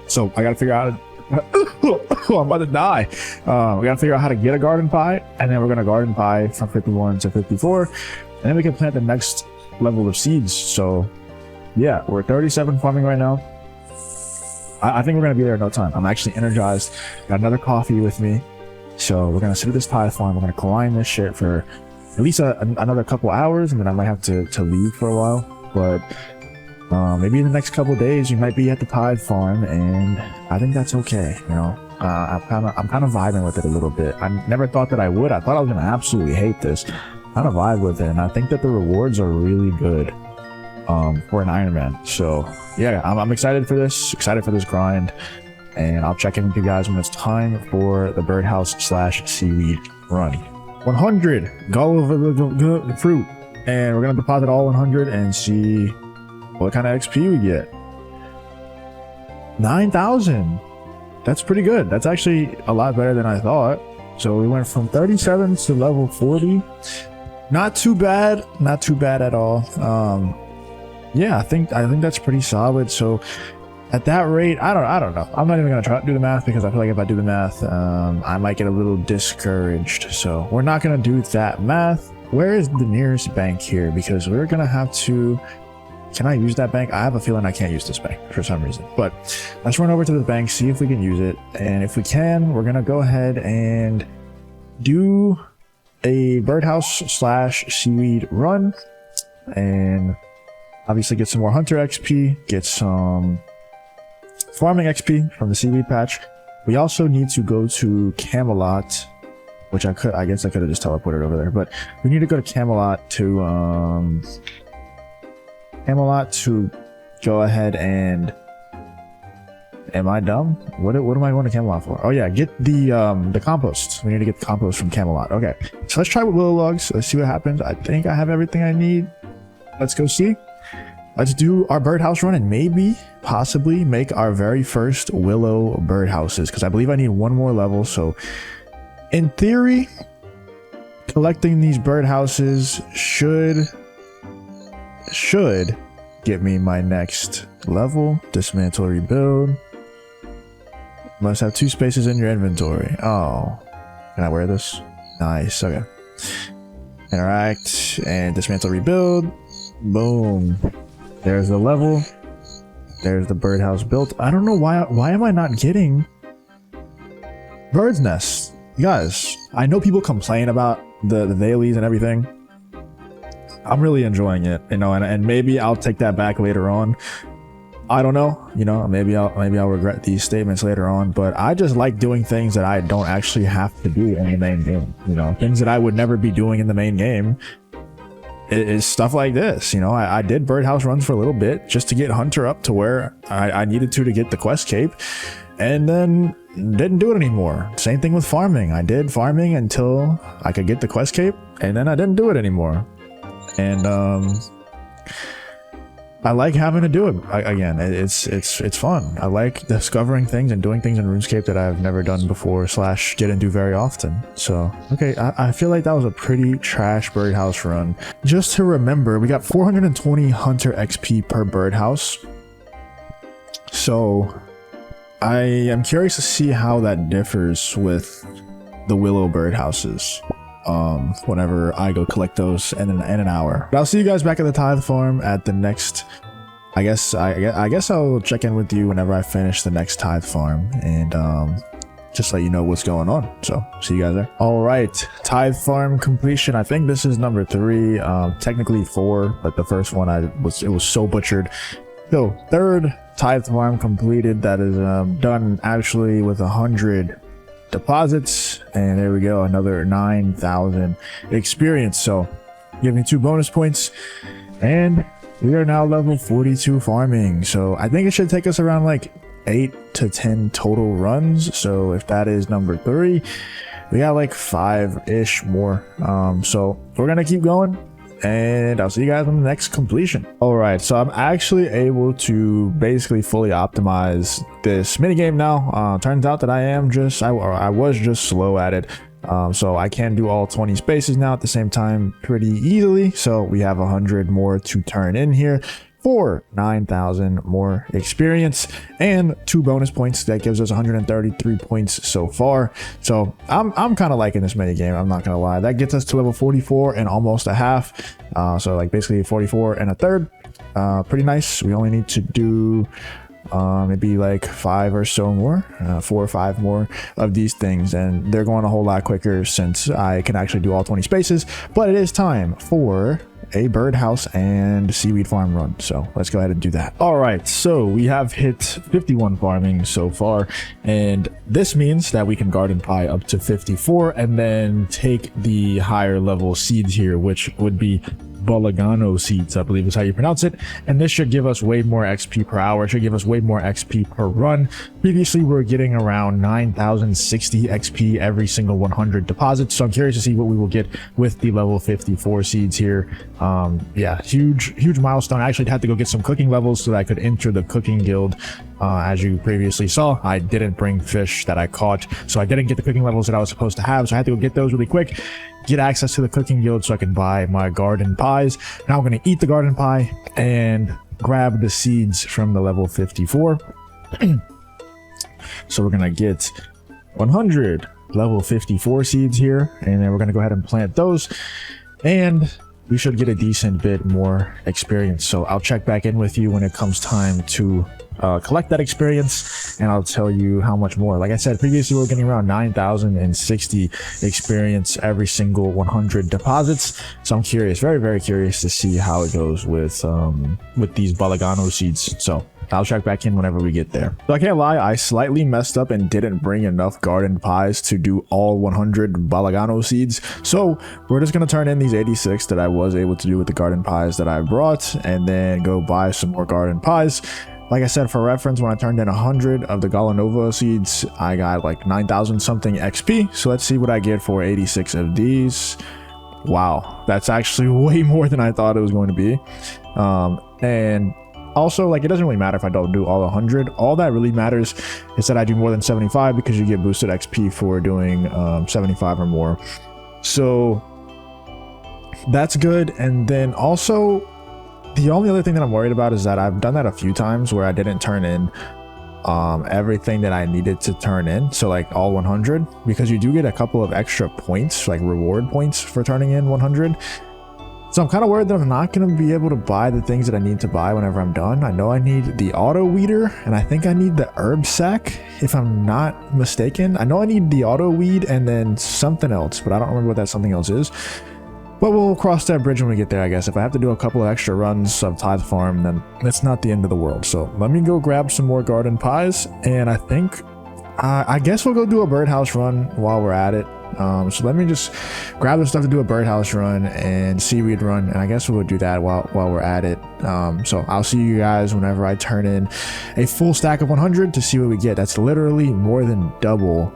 So I gotta figure out I'm about to die. We gotta figure out how to get a garden pie, and then we're gonna garden pie from 51 to 54, and then we can plant the next level of seeds. So yeah, we're 37 farming right now. I think we're gonna be there in no time. I'm actually energized. Got another coffee with me, so we're gonna sit at this tithe farm. We're gonna climb this shit for at least another couple hours, and then I might have to leave for a while. But maybe in the next couple days, you might be at the tithe farm, and I think that's okay. You know, I'm kind of vibing with it a little bit. I never thought that I would. I thought I was gonna absolutely hate this. Kind of vibe with it, and I think that the rewards are really good for an Ironman. So yeah, I'm excited for this. Excited for this grind, and I'll check in with you guys when it's time for the birdhouse / seaweed run. 100. Go over the fruit, and we're gonna deposit all 100 and see what kind of XP we get. 9,000. That's pretty good. That's actually a lot better than I thought. So we went from 37 to level 40. Not too bad, not too bad at all. Yeah, I think that's pretty solid. So at that rate, I don't know. I'm not even gonna try to do the math because I feel like if I do the math, I might get a little discouraged. So we're not gonna do that math. Where is the nearest bank here? Because we're gonna have to. Can I use that bank? I have a feeling I can't use this bank for some reason. But let's run over to the bank, see if we can use it. And if we can, we're gonna go ahead and do a birdhouse / seaweed run, and obviously get some more hunter XP, get some farming XP from the seaweed patch. We also need to go to Camelot, which I guess I could have just teleported over there, but we need to go to Camelot to go ahead and, am I dumb? What am I going to Camelot for? Oh yeah, get the compost. We need to get the compost from Camelot. Okay, so let's try with willow logs. Let's see what happens. I think I have everything I need. Let's go see. Let's do our birdhouse run and maybe, possibly make our very first willow birdhouses, because I believe I need one more level. So in theory, collecting these birdhouses should get me my next level. Dismantle, rebuild. Must have 2 spaces in your inventory. Oh, can I wear this? Nice. Okay. Interact and dismantle, rebuild. Boom. There's the level. There's the birdhouse built. I don't know why am I not getting bird's nests? You guys, I know people complain about the dailies and everything. I'm really enjoying it, you know, and maybe I'll take that back later on. I don't know, you know, maybe I'll regret these statements later on, but I just like doing things that I don't actually have to do in the main game, you know, things that I would never be doing in the main game. Is stuff like this, you know. I did birdhouse runs for a little bit just to get Hunter up to where I needed to get the quest cape, and then didn't do it anymore. Same thing with farming. I did farming until I could get the quest cape, and then I didn't do it anymore. And I like having to do it again. It's fun. I like discovering things and doing things in RuneScape that I've never done before / didn't do very often. So okay, I feel like that was a pretty trash birdhouse run. Just to remember, we got 420 hunter XP per birdhouse. So I am curious to see how that differs with the willow birdhouses whenever I go collect those in an hour. But I'll see you guys back at the tithe farm at the next, I guess I'll check in with you whenever I finish the next tithe farm and just let you know what's going on. So see you guys there. All right, tithe farm completion. I think this is number 3, technically 4, but the first one it was so butchered. So 3rd tithe farm completed. That is done actually with 100 deposits, and there we go, another 9,000 experience. So give me 2 bonus points, and we are now level 42 farming. So I think it should take us around like 8 to 10 total runs. So if that is number 3, we got like 5-ish more. So we're gonna keep going, and I'll see you guys on the next completion. All right, so I'm actually able to basically fully optimize this minigame now. Turns out that I was just slow at it. So I can do all 20 spaces now at the same time pretty easily. So we have 100 more to turn in here for 9,000 more experience and 2 bonus points. That gives us 133 points so far. So I'm kind of liking this mini game, I'm not gonna lie. That gets us to level 44 and almost a half. So like basically 44 and a third. Pretty nice. We only need to do maybe like 5 or so more, 4 or 5 more of these things, and they're going a whole lot quicker since I can actually do all 20 spaces. But it is time for a birdhouse and seaweed farm run, so let's go ahead and do that. All right, so we have hit 51 farming so far, and this means that we can garden pie up to 54 and then take the higher level seeds here, which would be Bolagano seeds, I believe is how you pronounce it. And this should give us way more XP per hour. It should give us way more XP per run. Previously, we were getting around 9,060 XP every single 100 deposits. So I'm curious to see what we will get with the level 54 seeds here. Yeah, huge milestone. I actually had to go get some cooking levels so that I could enter the cooking guild. As you previously saw, I didn't bring fish that I caught, so I didn't get the cooking levels that I was supposed to have, so I had to go get those really quick, get access to the cooking guild so I can buy my garden pies. Now I'm going to eat the garden pie and grab the seeds from the level 54. So we're going to get 100 level 54 seeds here, and then we're going to go ahead and plant those, and we should get a decent bit more experience. So I'll check back in with you when it comes time to collect that experience, and I'll tell you how much more. Like I said previously, we were getting around 9,060 experience every single 100 deposits. So I'm curious, very curious to see how it goes with these Bolagano seeds. So I'll check back in whenever we get there. So I can't lie, I slightly messed up and didn't bring enough garden pies to do all 100 Bolagano seeds. So we're just going to turn in these 86 that I was able to do with the garden pies that I brought, and then go buy some more garden pies. Like I said, for reference, when I turned in 100 of the Galanova seeds, I got like 9,000 something XP. So let's see what I get for 86 of these. Wow, that's actually way more than I thought it was going to be. And also, like, it doesn't really matter if I don't do all 100. All that really matters is that I do more than 75, because you get boosted XP for doing 75 or more. So that's good. And then also, the only other thing that I'm worried about is that I've done that a few times where I didn't turn in everything that I needed to turn in. So like all 100, because you do get a couple of extra points, like reward points for turning in 100. So I'm kind of worried that I'm not going to be able to buy the things that I need to buy whenever I'm done. I know I need the auto weeder, and I think I need the herb sack, if I'm not mistaken. I know I need the auto weed and then something else, but I don't remember what that something else is. But we'll cross that bridge when we get there, I guess. If I have to do a couple of extra runs of Tithe Farm, then it's not the end of the world. So let me go grab some more garden pies, and I think, I guess we'll go do a birdhouse run while we're at it. So let me just grab the stuff to do a birdhouse run and seaweed run, and I guess we'll do that while we're at it. So I'll see you guys whenever I turn in a full stack of 100 to see what we get. That's literally more than double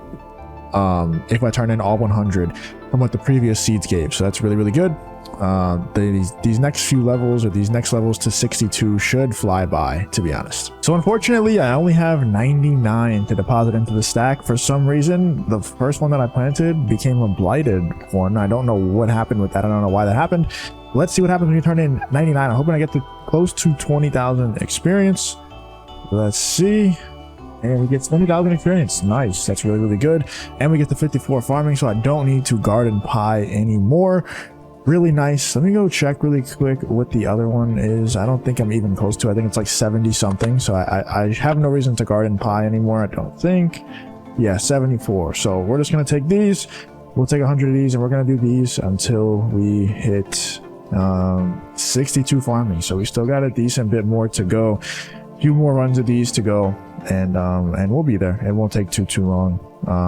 if I turn in all 100 from what the previous seeds gave. So that's really good. These next few levels, or these next levels to 62, should fly by, to be honest. So unfortunately, I only have 99 to deposit into the stack. For some reason, the first one that I planted became a blighted one. I don't know what happened with that. I don't know why that happened. Let's see what happens when you turn in 99. I'm hoping I get to close to 20,000 experience. Let's see. And we get 20,000 experience. Nice. That's really good. And we get the 54 farming, so I don't need to garden pie anymore. Really nice. Let me go check really quick what the other one is. I don't think I'm even close to. I think it's like 70 something. So I have no reason to garden pie anymore, I don't think. Yeah, 74. So we're just going to take these. We'll take 100 of these, and we're going to do these until we hit 62 farming. So we still got a decent bit more to go. A few more runs of these to go, and we'll be there. It won't take too long.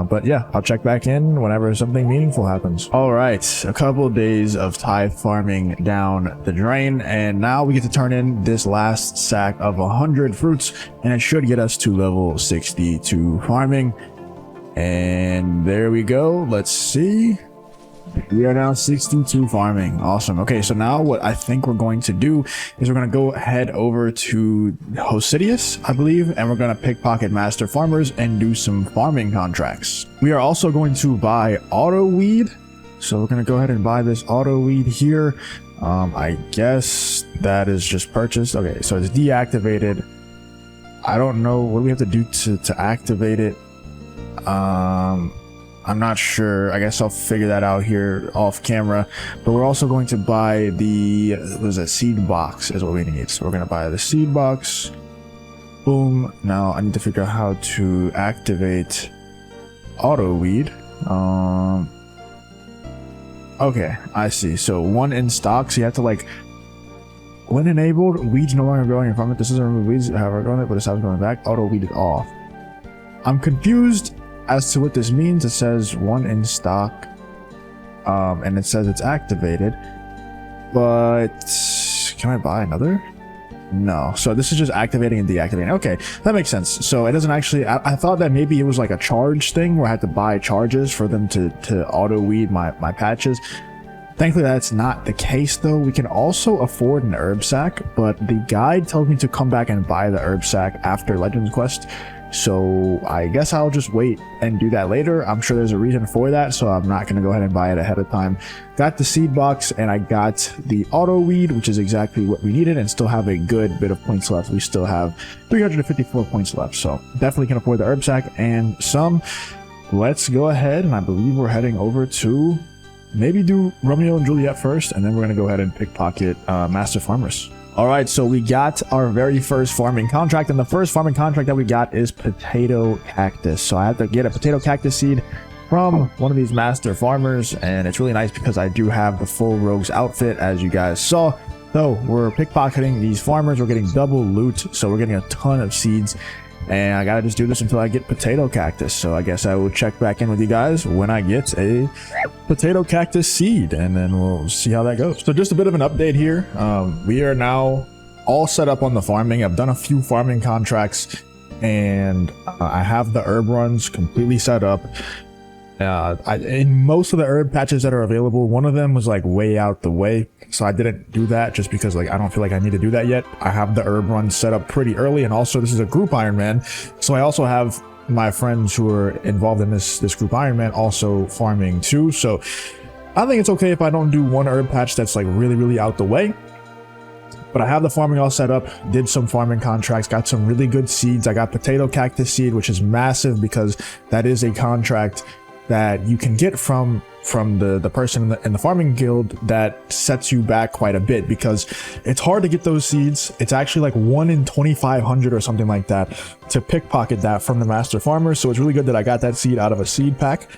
But yeah, I'll check back in whenever something meaningful happens. All right, a couple of days of tithe farming down the drain, and now we get to turn in this last sack of 100 fruits, and it should get us to level 62 farming. And there we go. Let's see. We are now 62 farming. Awesome. Okay, so now what I think we're going to do is we're going to go head over to Hosidius, I believe, and we're going to pickpocket master farmers and do some farming contracts. We are also going to buy auto weed. So we're going to go ahead and buy this auto weed here. I guess that is just purchased. Okay, so it's deactivated. I don't know what do we have to do to activate it. I'm not sure. I guess I'll figure that out here off camera. But we're also going to buy the, what is that, seed box is what we need. So we're going to buy the seed box. Boom. Now I need to figure out how to activate auto weed. Okay, I see. So one in stock. So you have to like, when enabled, weeds no longer growing in front of it. This doesn't remove weeds, however, going there, but it stops going back. Auto weed is off. I'm confused as to what this means. It says one in stock, and it says it's activated. but can I buy another? No. So this is just activating and deactivating. Okay, that makes sense. So it doesn't actually, I thought that maybe it was like a charge thing where I had to buy charges for them to auto weed my patches. Thankfully, that's not the case though. We can also afford an herb sack, but the guide tells me to come back and buy the herb sack after Legends Quest. So I guess I'll just wait and do that later. I'm sure there's a reason for that, so I'm not going to go ahead and buy it ahead of time. Got the seed box and I got the auto weed, which is exactly what we needed, and still have a good bit of points left. We still have 354 points left, so definitely can afford the herb sack and some. Let's go ahead, and I believe we're heading over to maybe do Romeo and Juliet first, and then we're going to go ahead and pickpocket Master Farmers. All right, so we got our very first farming contract, and the first farming contract that we got is potato cactus. So I have to get a potato cactus seed from one of these master farmers, and it's really nice because I do have the full rogues outfit, as you guys saw. So we're pickpocketing these farmers, we're getting double loot, so we're getting a ton of seeds, and I gotta just do this until I get potato cactus. So I guess I will check back in with you guys when I get a potato cactus seed, and then we'll see how that goes. So just a bit of an update here. We are now all set up on the farming. I've done a few farming contracts, and I have the herb runs completely set up. In most of the herb patches that are available, one of them was like way out the way, so I didn't do that just because like I don't feel like I need to do that yet. I have the herb run set up pretty early, and also this is a group Ironman, so I also have my friends who are involved in this group Ironman also farming too. So I think it's okay if I don't do one herb patch that's like really out the way. But I have the farming all set up, did some farming contracts, got some really good seeds. I got potato cactus seed, which is massive because that is a contract that you can get from the person in the farming guild that sets you back quite a bit, because it's hard to get those seeds. It's actually like 1 in 2,500 or something like that to pickpocket that from the master farmer. So it's really good that I got that seed out of a seed pack,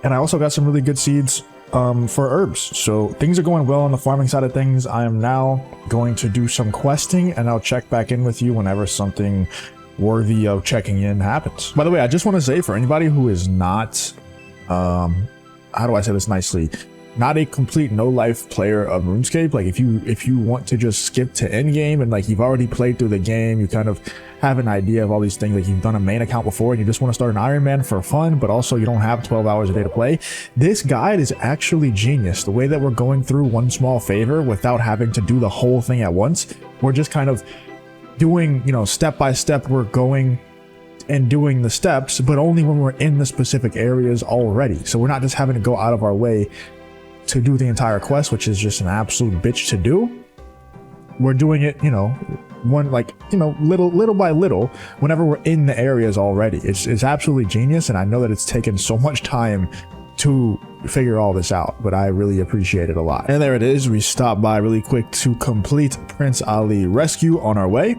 and I also got some really good seeds for herbs. So things are going well on the farming side of things. I am now going to do some questing, and I'll check back in with you whenever something worthy of checking in happens. By the way, I just want to say, for anybody who is not how do I say this nicely, not a complete no life player of RuneScape, like if you want to just skip to end game and like you've already played through the game, you kind of have an idea of all these things, like you've done a main account before and you just want to start an Ironman for fun, but also you don't have 12 hours a day to play, this guide is actually genius. The way that we're going through one small favor without having to do the whole thing at once, we're just kind of doing, you know, step by step, we're going and doing the steps, but only when we're in the specific areas already. So we're not just having to go out of our way to do the entire quest, which is just an absolute bitch to do. We're doing it, you know, little by little, whenever we're in the areas already. It's absolutely genius, and I know that it's taken so much time to figure all this out, but I really appreciate it a lot. And there it is. We stopped by really quick to complete Prince Ali rescue on our way.